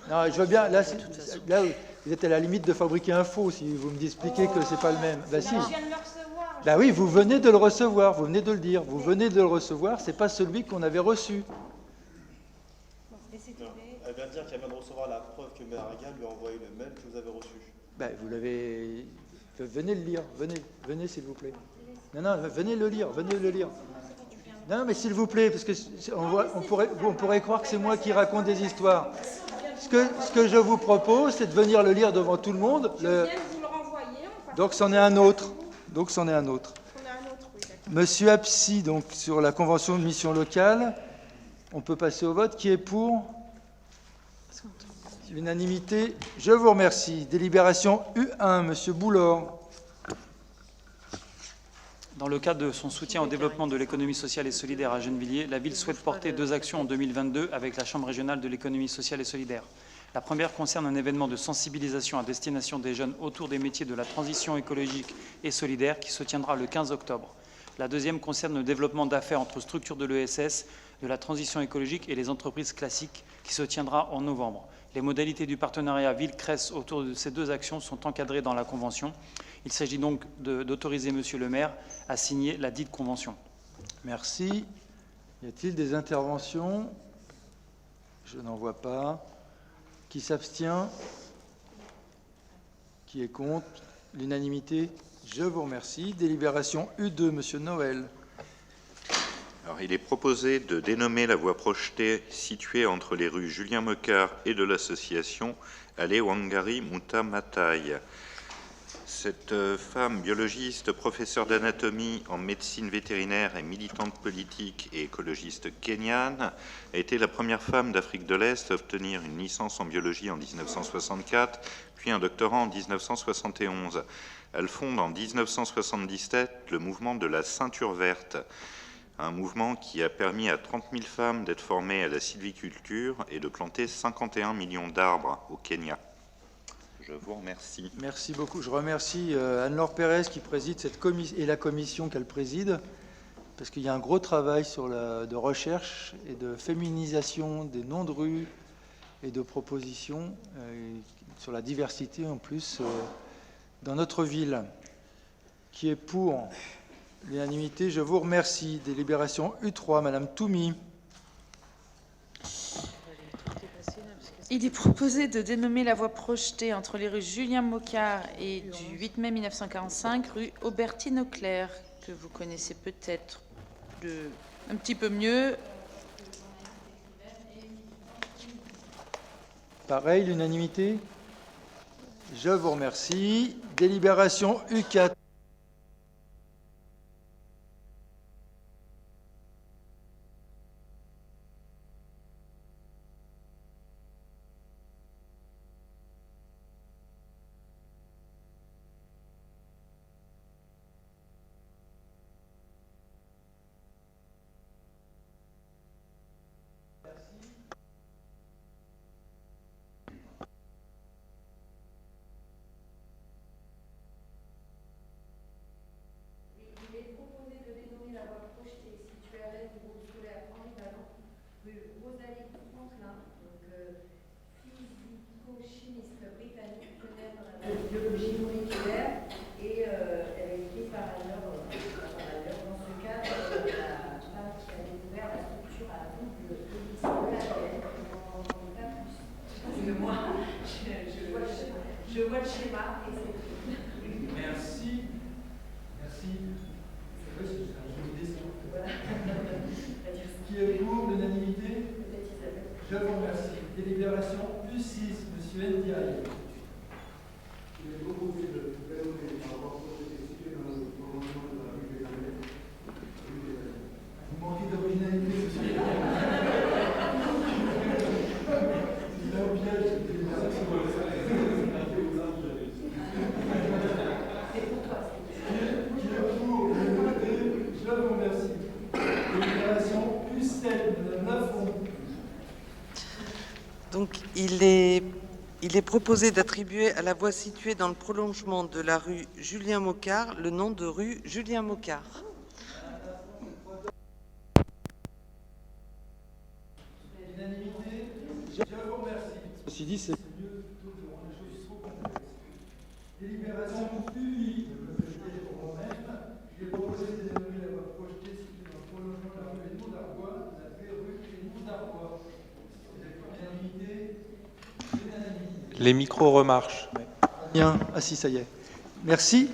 Non, je veux bien, là, vous êtes à la limite de fabriquer un faux si vous me expliquez que c'est pas le même. Bah si. Je viens de le recevoir. Bah oui, vous venez de le recevoir, vous venez de le dire. Vous venez de le recevoir, c'est pas celui qu'on avait reçu. Elle vient de dire qu'elle vient de recevoir la preuve que Merga lui a envoyé le mail que vous avez reçu. Bah vous l'avez... Venez le lire, venez s'il vous plaît. Non, venez le lire, venez le lire. Non, mais s'il vous plaît, parce que on pourrait croire que c'est moi qui raconte des histoires. Ce que je vous propose, c'est de venir le lire devant tout le monde. Donc, c'en est un autre. Monsieur Absi, donc, sur la convention de mission locale, on peut passer au vote. Qui est pour? L'unanimité. Je vous remercie. Délibération U1, Monsieur Boulord. Dans le cadre de son soutien au développement de l'économie sociale et solidaire à Gennevilliers, la ville souhaite porter 2 actions en 2022 avec la Chambre régionale de l'économie sociale et solidaire. La première concerne un événement de sensibilisation à destination des jeunes autour des métiers de la transition écologique et solidaire qui se tiendra le 15 octobre. La deuxième concerne le développement d'affaires entre structures de l'ESS, de la transition écologique et les entreprises classiques qui se tiendra en novembre. Les modalités du partenariat Ville-Cresse autour de ces deux actions sont encadrées dans la convention. Il s'agit donc d'autoriser Monsieur le maire à signer la dite convention. Merci. Y a-t-il des interventions? Je n'en vois pas. Qui s'abstient? Qui est contre? L'unanimité? Je vous remercie. Délibération U2, Monsieur Noël. Alors, il est proposé de dénommer la voie projetée située entre les rues Julien Mocard et de l'association Allée Wangari Muta Matai. Cette femme biologiste, professeure d'anatomie en médecine vétérinaire et militante politique et écologiste kenyane, a été la première femme d'Afrique de l'Est à obtenir une licence en biologie en 1964, puis un doctorat en 1971. Elle fonde en 1977 le mouvement de la ceinture verte, un mouvement qui a permis à 30 000 femmes d'être formées à la sylviculture et de planter 51 millions d'arbres au Kenya. Je vous remercie. Merci beaucoup. Je remercie Anne-Laure Pérez qui préside cette commission et la commission qu'elle préside, parce qu'il y a un gros travail de recherche et de féminisation des noms de rues et de propositions sur la diversité en plus dans notre ville. Qui est pour l'unanimité? Je vous remercie. Délibération U3, Madame Toumi. Il est proposé de dénommer la voie projetée entre les rues Julien Mocard et du 8 mai 1945, rue Aubertine Auclair, que vous connaissez peut-être un petit peu mieux. Pareil, l'unanimité? Je vous remercie. Délibération U4. Biologie moléculaire et elle a écrit par ailleurs dans ce cadre la femme qui a découvert la structure à double hélice de la Terre. Excusez-moi, je vois le schéma et c'est... Merci. Merci. Qui est pour l'unanimité? Je vous remercie. Délibération U6, Monsieur Ndiaye. Il est proposé de dénommer la voie projetée située dans le prolongement de la rue des Annettes. Vous manquez d'originalité, monsieur. Il a un piège. C'est pour toi. Qui est pour l'unanimité? Je vous remercie. Délibération U7, Madame Lafont. Donc, il est proposé d'attribuer à la voie située dans le prolongement de la rue Julien Mocard le nom de rue Julien Mocard. Je vous remercie. Ceci dit, c'est mieux plutôt de rendre les choses trop complexes. Délibération U8, pour moi-même. Il est proposé de dénommer la voie projetée située dans le prolongement de la rue Edmond d'Arbois, la rue Edmond d'Arbois. Les micros remarchent. Bien. Ah si, ça y est. Merci.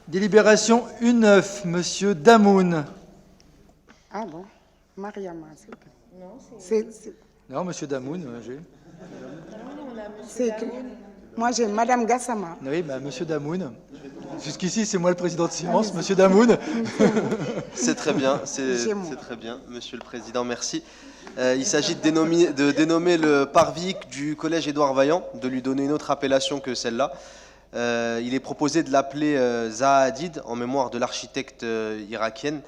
Délibération U9, Monsieur Damoun. Ah bon? Mariama, c'est... Non, Monsieur Damoun, j'ai... Moi, j'ai Madame Gassama. Oui, bah, Monsieur Damoun. Jusqu'ici, c'est moi le président de séance, Monsieur Damoun. C'est très bien, c'est très bien, Monsieur le Président, merci. Il s'agit de dénommer le parvis du collège Édouard Vaillant, de lui donner une autre appellation que celle-là. Il est proposé de l'appeler Zaha Hadid, en mémoire de l'architecte irakienne.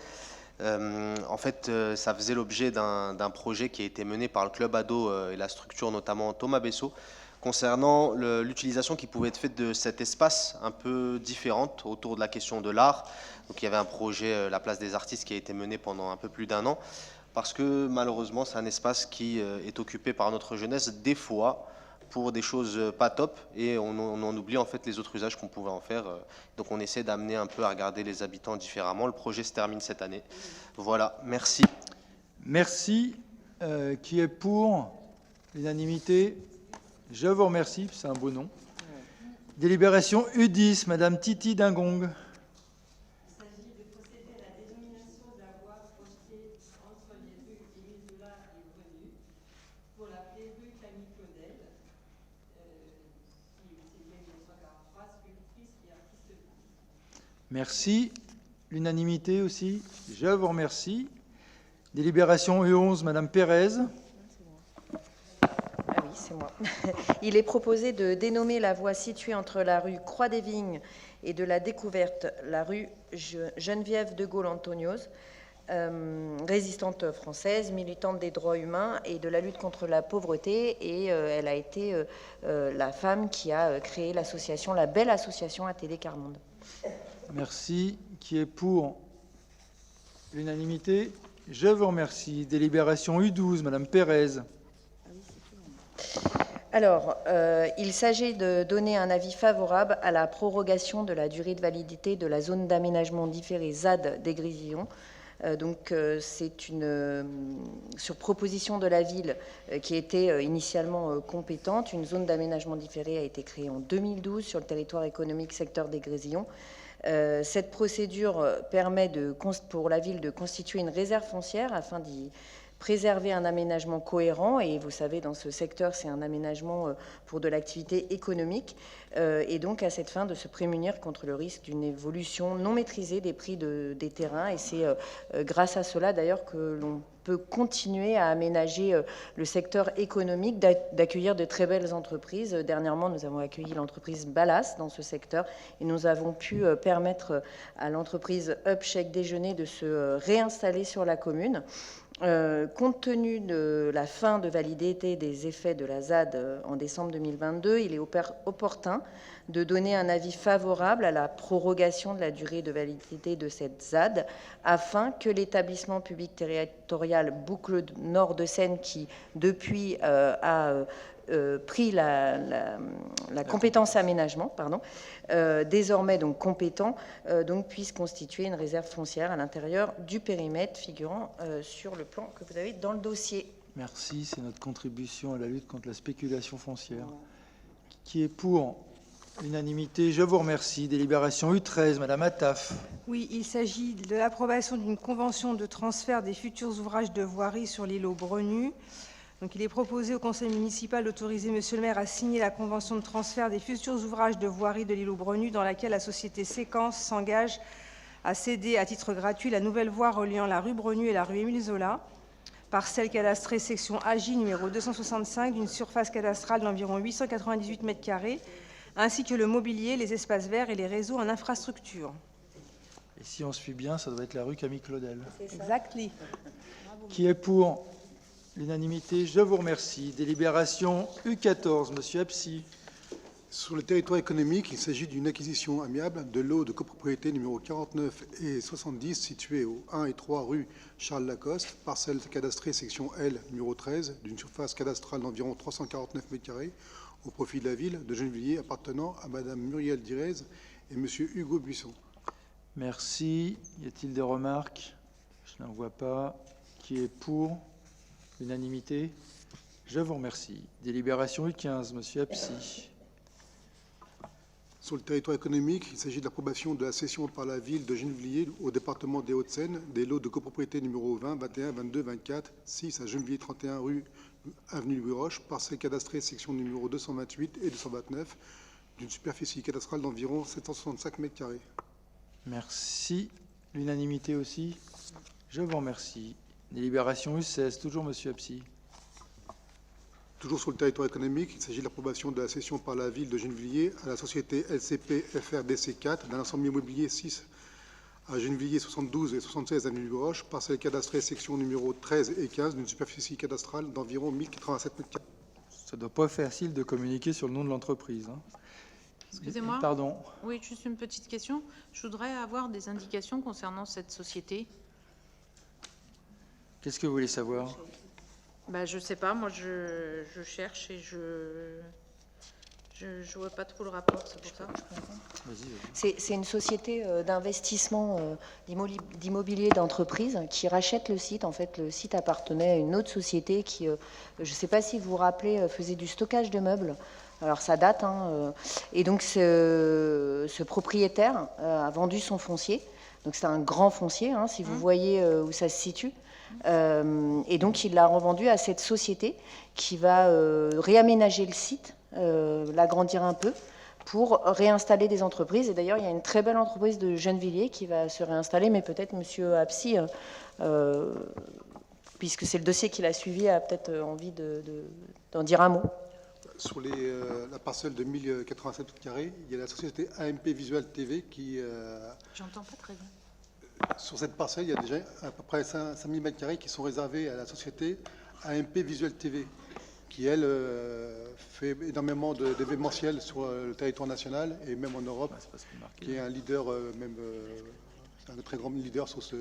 En fait, ça faisait l'objet d'un projet qui a été mené par le club ado et la structure notamment Thomas Bessot, concernant l'utilisation qui pouvait être faite de cet espace un peu différente autour de la question de l'art. Donc il y avait un projet, la place des artistes, qui a été mené pendant un peu plus d'1 an, parce que malheureusement c'est un espace qui est occupé par notre jeunesse des fois pour des choses pas top, et on en oublie en fait les autres usages qu'on pouvait en faire. Donc on essaie d'amener un peu à regarder les habitants différemment. Le projet se termine cette année. Voilà, merci. Merci. Qui est pour l'unanimité? Je vous remercie, c'est un beau nom. Délibération U10, Madame Titi Dingong. Il s'agit de procéder à la dénomination de la voie projetée entre les rues Émile Zola et Brenu pour l'appeler rue Camille Claudel, qui est bien 1943, sculptrice et artiste peintre. Merci. L'unanimité aussi. Je vous remercie. Délibération U11, Madame Pérez. Ah oui, c'est moi. Il est proposé de dénommer la voie située entre la rue Croix-des-Vignes et de la Découverte, la rue Geneviève de Gaulle-Antonios, résistante française, militante des droits humains et de la lutte contre la pauvreté. Et elle a été la femme qui a créé l'association, la belle association ATD Carmonde. Merci. Qui est pour l'unanimité? Je vous remercie. Délibération U12, Madame Pérez. Alors, il s'agit de donner un avis favorable à la prorogation de la durée de validité de la zone d'aménagement différé ZAD des Grésillons. C'est sur proposition de la ville qui était initialement compétente. Une zone d'aménagement différé a été créée en 2012 sur le territoire économique secteur des Grésillons. Cette procédure permet pour la ville de constituer une réserve foncière afin d'y préserver un aménagement cohérent. Et vous savez, dans ce secteur, c'est un aménagement pour de l'activité économique. Et donc, à cette fin, de se prémunir contre le risque d'une évolution non maîtrisée des prix des terrains. Et c'est grâce à cela, d'ailleurs, que l'on peut continuer à aménager le secteur économique, d'accueillir de très belles entreprises. Dernièrement, nous avons accueilli l'entreprise Ballas dans ce secteur et nous avons pu permettre à l'entreprise Up Chèque Déjeuner de se réinstaller sur la commune. Compte tenu de la fin de validité des effets de la ZAD en décembre 2022, il est opportun de donner un avis favorable à la prorogation de la durée de validité de cette ZAD afin que l'établissement public territorial Boucle Nord de Seine, qui depuis a pris la compétence aménagement, désormais donc compétent, puisse constituer une réserve foncière à l'intérieur du périmètre figurant sur le plan que vous avez dans le dossier. Merci, c'est notre contribution à la lutte contre la spéculation foncière. Qui est pour l'unanimité? Je vous remercie. Délibération U13, Madame Attaf. Oui, il s'agit de l'approbation d'une convention de transfert des futurs ouvrages de voirie sur l'îlot Brenu. Donc, il est proposé au conseil municipal d'autoriser monsieur le maire à signer la convention de transfert des futurs ouvrages de voirie de l'îlot Brenu, dans laquelle la société Séquence s'engage à céder à titre gratuit la nouvelle voie reliant la rue Brenu et la rue Émile Zola, parcelle cadastrée section AJ numéro 265 d'une surface cadastrale d'environ 898 m², ainsi que le mobilier, les espaces verts et les réseaux en infrastructure. Et si on se suit bien, ça doit être la rue Camille Claudel. Exactly. Qui est pour l'unanimité? Je vous remercie. Délibération U14, Monsieur Absi. Sur le territoire économique, il s'agit d'une acquisition amiable de lots de copropriété numéro 49 et 70 situés au 1 et 3 rue Charles Lacoste, parcelle cadastrée section L numéro 13 d'une surface cadastrale d'environ 349 m², au profit de la ville de Gennevilliers, appartenant à Madame Muriel Direz et Monsieur Hugo Buisson. Merci. Y a-t-il des remarques? Je n'en vois pas. Qui est pour l'unanimité? Je vous remercie. Délibération U15, Monsieur Absi. Sur le territoire économique, il s'agit de l'approbation de la cession par la ville de Gennevilliers au département des Hauts-de-Seine des lots de copropriété numéro 20, 21, 22, 24, 6 à Gennevilliers 31 rue avenue Louis Roche, parcelle cadastrée section numéro 228 et 229 d'une superficie cadastrale d'environ 765 m². Merci. L'unanimité aussi. Je vous remercie. Délibération U16, toujours Monsieur Absi. Toujours sur le territoire économique, il s'agit de l'approbation de la cession par la ville de Gennevilliers à la société LCP FRDC 4 d'un ensemble immobilier 6 à Gennevilliers 72 et 76 avenue du Roche, parcelle cadastrée section numéro 13 et 15 d'une superficie cadastrale d'environ 1087 m². Ça ne doit pas faire facile de communiquer sur le nom de l'entreprise. Hein. Excusez-moi. Pardon. Oui, juste une petite question. Je voudrais avoir des indications concernant cette société. Qu'est-ce que vous voulez savoir? Je sais pas, moi je cherche et je vois pas trop le rapport, c'est pour ça. C'est une société d'investissement d'immobilier d'entreprise qui rachète le site. En fait, le site appartenait à une autre société qui, je ne sais pas si vous vous rappelez, faisait du stockage de meubles. Alors ça date, hein, et donc ce propriétaire a vendu son foncier. Donc c'est un grand foncier, hein, si vous voyez où ça se situe. Et donc il l'a revendu à cette société qui va réaménager le site, l'agrandir un peu pour réinstaller des entreprises. Et d'ailleurs, il y a une très belle entreprise de Gennevilliers qui va se réinstaller, mais peut-être Monsieur Apsi, puisque c'est le dossier qu'il a suivi, a peut-être envie d'en dire un mot. Sur la parcelle de 1087 m², il y a la société AMP Visual TV qui... J'entends pas très bien. Sur cette parcelle, il y a déjà à peu près 5000 m² qui sont réservés à la société AMP Visual TV, qui, elle, fait énormément d'événementiels sur le territoire national et même en Europe, qui est un leader, un très grand leader sur ces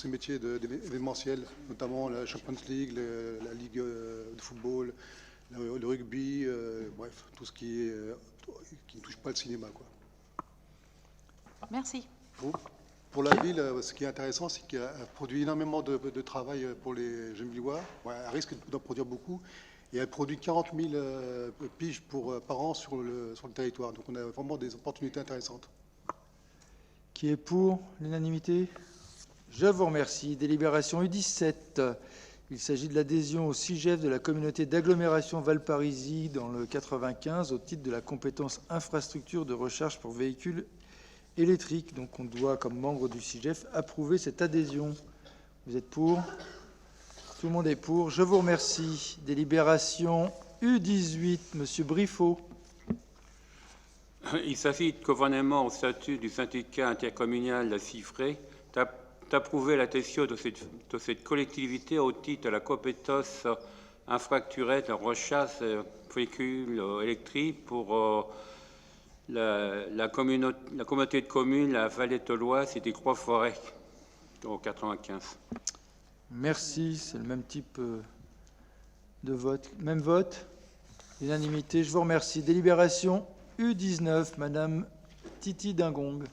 métiers d'événementiel, notamment la Champions League, la Ligue de football, le rugby, bref, tout ce qui ne touche pas le cinéma, quoi. Merci. Pour la ville, ce qui est intéressant, c'est qu'elle produit énormément de travail pour les Gennevillois. Elle risque d'en produire beaucoup. Et elle produit 40 000 piges par an sur le territoire. Donc on a vraiment des opportunités intéressantes. Qui est pour l'unanimité? Je vous remercie. Délibération U17. Il s'agit de l'adhésion au CIGEF de la communauté d'agglomération Valparisie dans le 95 au titre de la compétence infrastructure de recharge pour véhicules électriques. Donc on doit, comme membre du CIGEF, approuver cette adhésion. Vous êtes pour? Tout le monde est pour. Je vous remercie. Délibération U18. Monsieur Briffaut. Il s'agit de conformément au statut du syndicat intercommunal La Cifrée d'approuver l'adhésion de cette collectivité au titre de la compétence infracturée de recharge véhicules électriques pour la communauté de communes, la Vallée de l'Oise et des Croix-Forêts au 95. Merci, c'est le même type de vote. Même vote, unanimité, je vous remercie. Délibération U19, Madame Titi Dingong.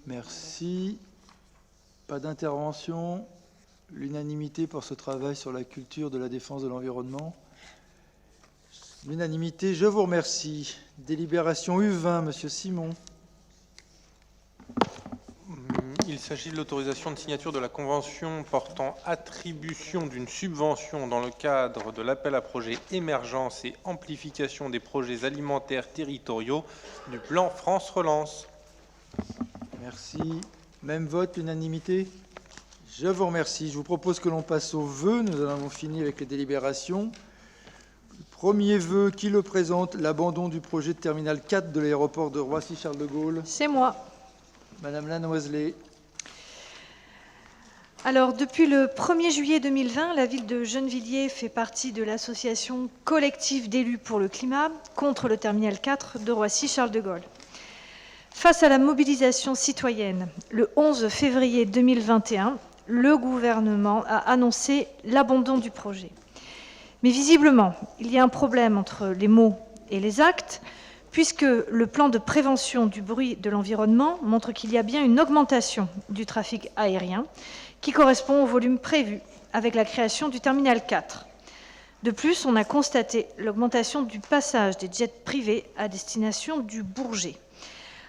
Merci. Pas d'intervention. L'unanimité pour ce travail sur la culture de la défense de l'environnement. L'unanimité, je vous remercie. Délibération U20, Monsieur Simon. Il s'agit de l'autorisation de signature de la convention portant attribution d'une subvention dans le cadre de l'appel à projet émergence et amplification des projets alimentaires territoriaux du plan France Relance. Merci. Même vote, l'unanimité. Je vous remercie. Je vous propose que l'on passe aux vœux. Nous en avons fini avec les délibérations. Le premier vœu, qui le présente? L'abandon du projet de terminal 4 de l'aéroport de Roissy-Charles de Gaulle. C'est moi. Madame Lannoiselet. Alors, depuis le 1er juillet 2020, la ville de Gennevilliers fait partie de l'association collective d'élus pour le climat contre le terminal 4 de Roissy-Charles de Gaulle. Face à la mobilisation citoyenne, le 11 février 2021, le gouvernement a annoncé l'abandon du projet. Mais visiblement, il y a un problème entre les mots et les actes, puisque le plan de prévention du bruit de l'environnement montre qu'il y a bien une augmentation du trafic aérien qui correspond au volume prévu avec la création du terminal 4. De plus, on a constaté l'augmentation du passage des jets privés à destination du Bourget.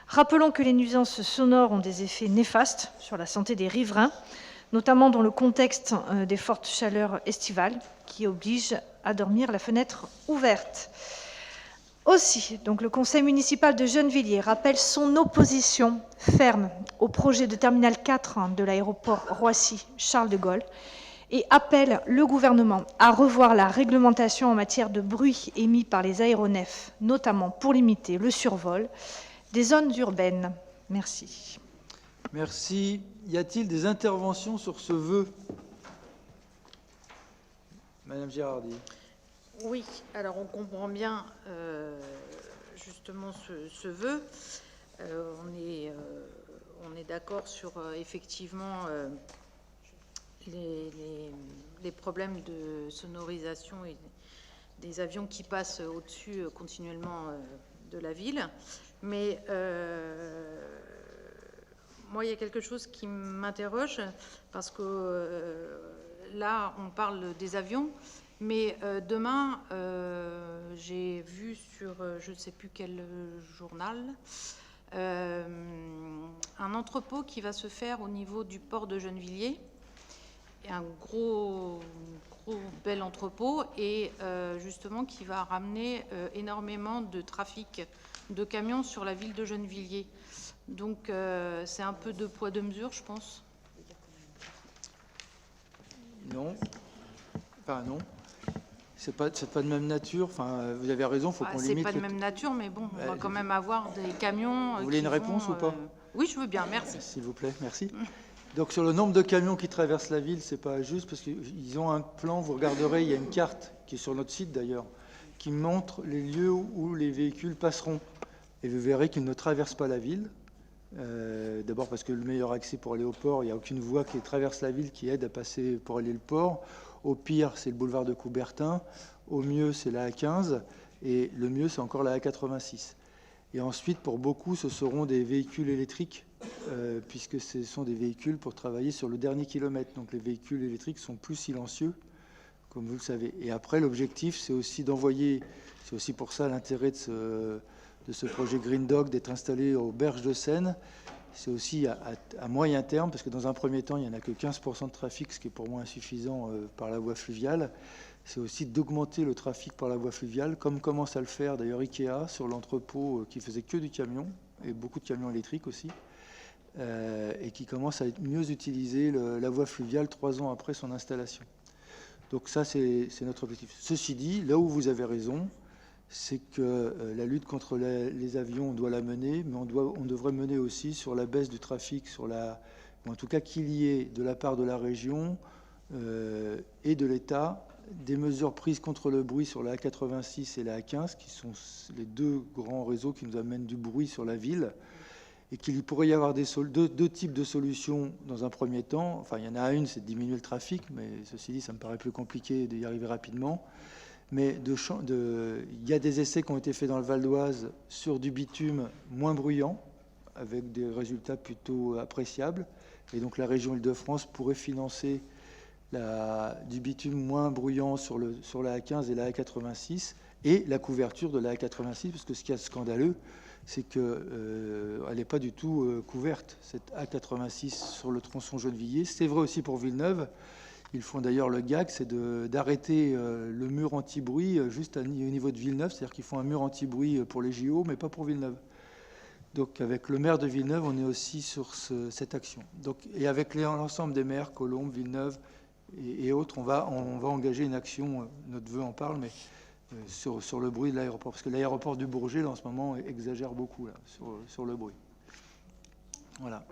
Rappelons que les nuisances sonores ont des effets néfastes sur la santé des riverains, notamment dans le contexte des fortes chaleurs estivales qui obligent à dormir la fenêtre ouverte. Aussi, donc, le conseil municipal de Gennevilliers rappelle son opposition ferme au projet de terminal 4 de l'aéroport Roissy-Charles de Gaulle et appelle le gouvernement à revoir la réglementation en matière de bruit émis par les aéronefs, notamment pour limiter le survol des zones urbaines. Merci. Merci. Y a-t-il des interventions sur ce vœu? Madame Girardi. Oui, alors on comprend bien justement ce vœu. On est d'accord sur effectivement les problèmes de sonorisation et des avions qui passent au-dessus continuellement de la ville. Mais moi, il y a quelque chose qui m'interroge parce que là, on parle des avions. Mais demain, j'ai vu sur je ne sais plus quel journal un entrepôt qui va se faire au niveau du port de Gennevilliers, un gros bel entrepôt et justement qui va ramener énormément de trafic de camions sur la ville de Gennevilliers. Donc c'est un peu deux poids deux mesures, je pense. Non. Enfin non. C'est pas de même nature. Enfin, vous avez raison, faut qu'on limite. C'est pas de même nature, mais bon, on va quand même avoir des camions. Vous voulez une réponse ou pas? Oui, je veux bien, merci. S'il vous plaît, merci. Donc sur le nombre de camions qui traversent la ville, c'est pas juste parce qu'ils ont un plan. Vous regarderez, il y a une carte qui est sur notre site d'ailleurs, qui montre les lieux où les véhicules passeront. Et vous verrez qu'ils ne traversent pas la ville. D'abord parce que le meilleur accès pour aller au port, il n'y a aucune voie qui traverse la ville qui aide à passer pour aller au port. Au pire, c'est le boulevard de Coubertin. Au mieux, c'est la A15. Et le mieux, c'est encore la A86. Et ensuite, pour beaucoup, ce seront des véhicules électriques, puisque ce sont des véhicules pour travailler sur le dernier kilomètre. Donc les véhicules électriques sont plus silencieux, comme vous le savez. Et après, l'objectif, c'est aussi d'envoyer, c'est aussi pour ça l'intérêt de ce projet Green Dog, d'être installé aux berges de Seine. C'est aussi à moyen terme, parce que dans un premier temps, il n'y en a que 15% de trafic, ce qui est pour moi insuffisant par la voie fluviale. C'est aussi d'augmenter le trafic par la voie fluviale, comme commence à le faire d'ailleurs Ikea sur l'entrepôt qui faisait que du camion, et beaucoup de camions électriques aussi, et qui commence à mieux utiliser la voie fluviale 3 ans après son installation. Donc ça, c'est notre objectif. Ceci dit, là où vous avez raison, c'est que la lutte contre les avions, on doit la mener, mais on devrait mener aussi sur la baisse du trafic, ou en tout cas qu'il y ait de la part de la région et de l'État des mesures prises contre le bruit sur la A86 et la A15, qui sont les deux grands réseaux qui nous amènent du bruit sur la ville, et qu'il pourrait y avoir deux types de solutions dans un premier temps. Enfin, il y en a une, c'est de diminuer le trafic, mais ceci dit, ça me paraît plus compliqué d'y arriver rapidement. Mais il y a des essais qui ont été faits dans le Val d'Oise sur du bitume moins bruyant, avec des résultats plutôt appréciables. Et donc la région Île-de-France pourrait financer du bitume moins bruyant sur la A15 et la A86, et la couverture de la A86, parce que ce qui est scandaleux, c'est qu'elle n'est pas du tout couverte, cette A86 sur le tronçon Gennevilliers. C'est vrai aussi pour Villeneuve. Ils font d'ailleurs le gag, c'est d'arrêter le mur anti-bruit juste au niveau de Villeneuve, c'est-à-dire qu'ils font un mur anti-bruit pour les JO, mais pas pour Villeneuve. Donc avec le maire de Villeneuve, on est aussi sur cette action. Donc, et avec l'ensemble des maires, Colombes, Villeneuve et autres, on va engager une action, notre vœu en parle, mais sur le bruit de l'aéroport. Parce que l'aéroport du Bourget, là, en ce moment, exagère beaucoup là, sur le bruit. Voilà.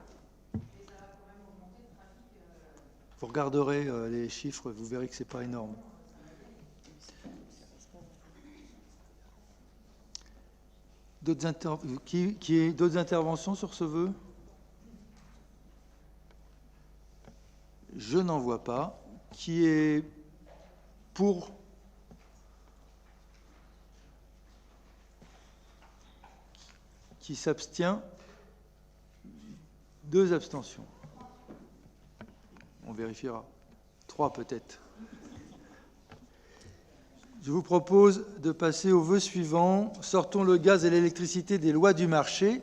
Vous regarderez les chiffres, vous verrez que ce n'est pas énorme. D'autres interventions sur ce vœu? Je n'en vois pas. Qui est pour? Qui s'abstient? 2 abstentions. On vérifiera. 3 peut-être. Je vous propose de passer au vœu suivant. Sortons le gaz et l'électricité des lois du marché.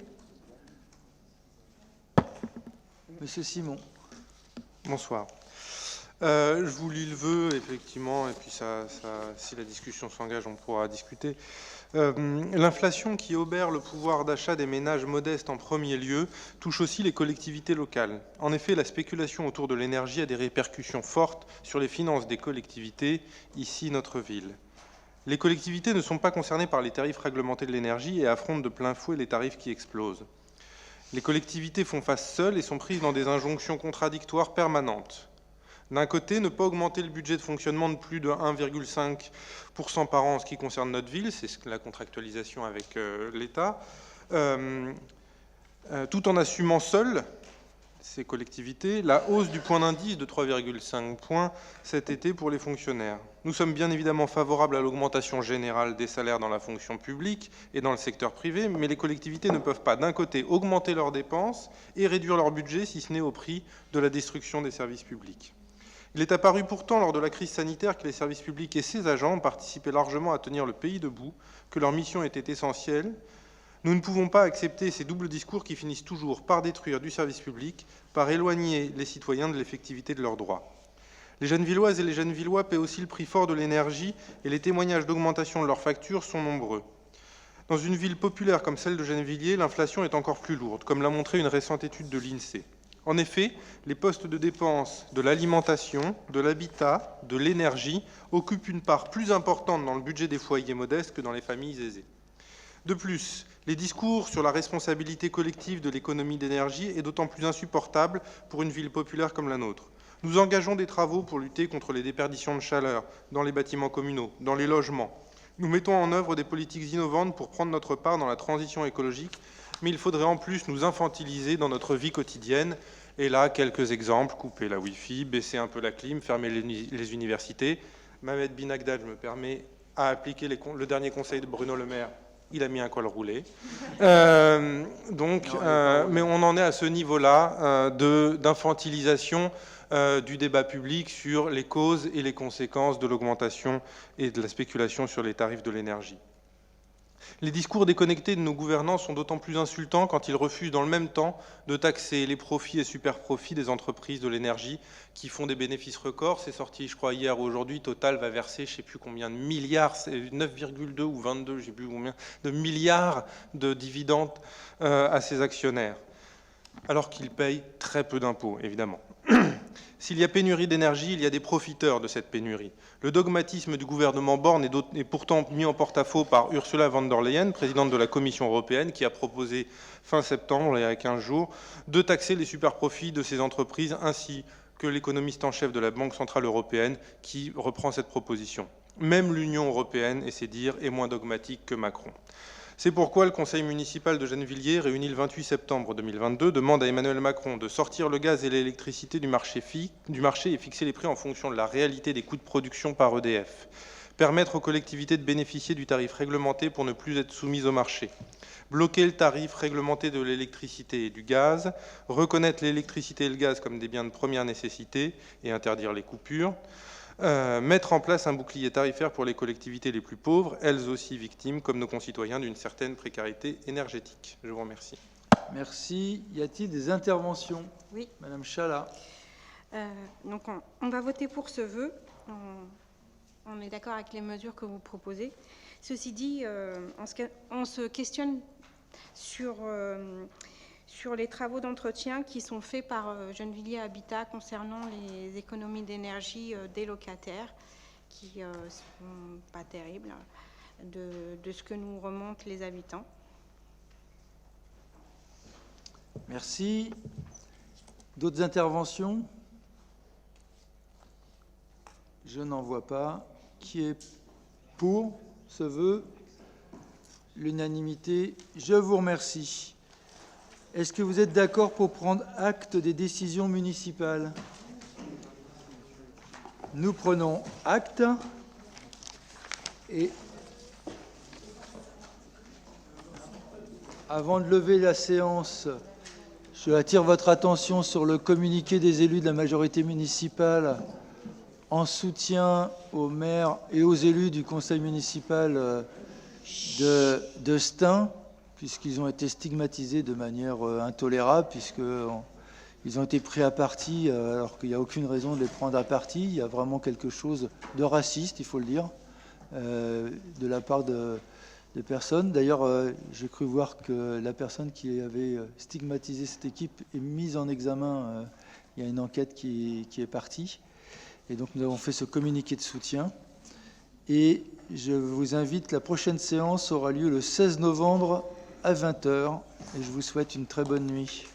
Monsieur Simon. Bonsoir. Je vous lis le vœu, effectivement, et puis si la discussion s'engage, on pourra discuter. L'inflation qui obère le pouvoir d'achat des ménages modestes en premier lieu touche aussi les collectivités locales. En effet, la spéculation autour de l'énergie a des répercussions fortes sur les finances des collectivités, ici notre ville. Les collectivités ne sont pas concernées par les tarifs réglementés de l'énergie et affrontent de plein fouet les tarifs qui explosent. Les collectivités font face seules et sont prises dans des injonctions contradictoires permanentes. D'un côté, ne pas augmenter le budget de fonctionnement de plus de 1,5% par an en ce qui concerne notre ville, c'est la contractualisation avec l'État, tout en assumant seules, ces collectivités, la hausse du point d'indice de 3,5 points cet été pour les fonctionnaires. Nous sommes bien évidemment favorables à l'augmentation générale des salaires dans la fonction publique et dans le secteur privé, mais les collectivités ne peuvent pas, d'un côté, augmenter leurs dépenses et réduire leur budget, si ce n'est au prix de la destruction des services publics. Il est apparu pourtant lors de la crise sanitaire que les services publics et ses agents ont participé largement à tenir le pays debout, que leur mission était essentielle. Nous ne pouvons pas accepter ces doubles discours qui finissent toujours par détruire du service public, par éloigner les citoyens de l'effectivité de leurs droits. Les Gennevilloises et les Gennevillois paient aussi le prix fort de l'énergie et les témoignages d'augmentation de leurs factures sont nombreux. Dans une ville populaire comme celle de Gennevilliers, l'inflation est encore plus lourde, comme l'a montré une récente étude de l'INSEE. En effet, les postes de dépenses de l'alimentation, de l'habitat, de l'énergie occupent une part plus importante dans le budget des foyers modestes que dans les familles aisées. De plus, les discours sur la responsabilité collective de l'économie d'énergie est d'autant plus insupportable pour une ville populaire comme la nôtre. Nous engageons des travaux pour lutter contre les déperditions de chaleur dans les bâtiments communaux, dans les logements. Nous mettons en œuvre des politiques innovantes pour prendre notre part dans la transition écologique, mais il faudrait en plus nous infantiliser dans notre vie quotidienne. Et là, quelques exemples, couper la Wi-Fi, baisser un peu la clim, fermer les universités. Mohamed Binagdad, je me permets, a appliqué le dernier conseil de Bruno Le Maire. Il a mis un col roulé. Mais on en est à ce niveau-là d'infantilisation du débat public sur les causes et les conséquences de l'augmentation et de la spéculation sur les tarifs de l'énergie. Les discours déconnectés de nos gouvernants sont d'autant plus insultants quand ils refusent dans le même temps de taxer les profits et super-profits des entreprises de l'énergie qui font des bénéfices records. C'est sorti, je crois, hier ou aujourd'hui. Total va verser, je ne sais plus combien de milliards, 9,2 ou 22, je ne sais plus combien, de milliards de dividendes à ses actionnaires, alors qu'ils payent très peu d'impôts, évidemment. S'il y a pénurie d'énergie, il y a des profiteurs de cette pénurie. Le dogmatisme du gouvernement Borne est pourtant mis en porte-à-faux par Ursula von der Leyen, présidente de la Commission européenne, qui a proposé fin septembre, il y a 15 jours, de taxer les superprofits de ces entreprises, ainsi que l'économiste en chef de la Banque centrale européenne, qui reprend cette proposition. Même l'Union européenne, et c'est dire, est moins dogmatique que Macron. C'est pourquoi le conseil municipal de Gennevilliers, réuni le 28 septembre 2022, demande à Emmanuel Macron de sortir le gaz et l'électricité du marché et fixer les prix en fonction de la réalité des coûts de production par EDF. Permettre aux collectivités de bénéficier du tarif réglementé pour ne plus être soumises au marché. Bloquer le tarif réglementé de l'électricité et du gaz. Reconnaître l'électricité et le gaz comme des biens de première nécessité et interdire les coupures. Mettre en place un bouclier tarifaire pour les collectivités les plus pauvres, elles aussi victimes, comme nos concitoyens, d'une certaine précarité énergétique. Je vous remercie. Merci. Y a-t-il des interventions? Oui. Madame Chala. Donc on va voter pour ce vœu. On est d'accord avec les mesures que vous proposez. Ceci dit, on se questionne sur les travaux d'entretien qui sont faits par Gennevilliers Habitat concernant les économies d'énergie des locataires, qui ne sont pas terribles, de ce que nous remontent les habitants. Merci. D'autres interventions? Je n'en vois pas. Qui est pour ce vœu? L'unanimité. Je vous remercie. Est-ce que vous êtes d'accord pour prendre acte des décisions municipales? Nous prenons acte et avant de lever la séance, je attire votre attention sur le communiqué des élus de la majorité municipale en soutien aux maires et aux élus du conseil municipal de Stein, puisqu'ils ont été stigmatisés de manière intolérable, puisqu'ils ont été pris à partie, alors qu'il n'y a aucune raison de les prendre à partie. Il y a vraiment quelque chose de raciste, il faut le dire, de la part de personnes. D'ailleurs, j'ai cru voir que la personne qui avait stigmatisé cette équipe est mise en examen. Il y a une enquête qui est partie. Et donc, nous avons fait ce communiqué de soutien. Et je vous invite, la prochaine séance aura lieu le 16 novembre à 20h. Et je vous souhaite une très bonne nuit.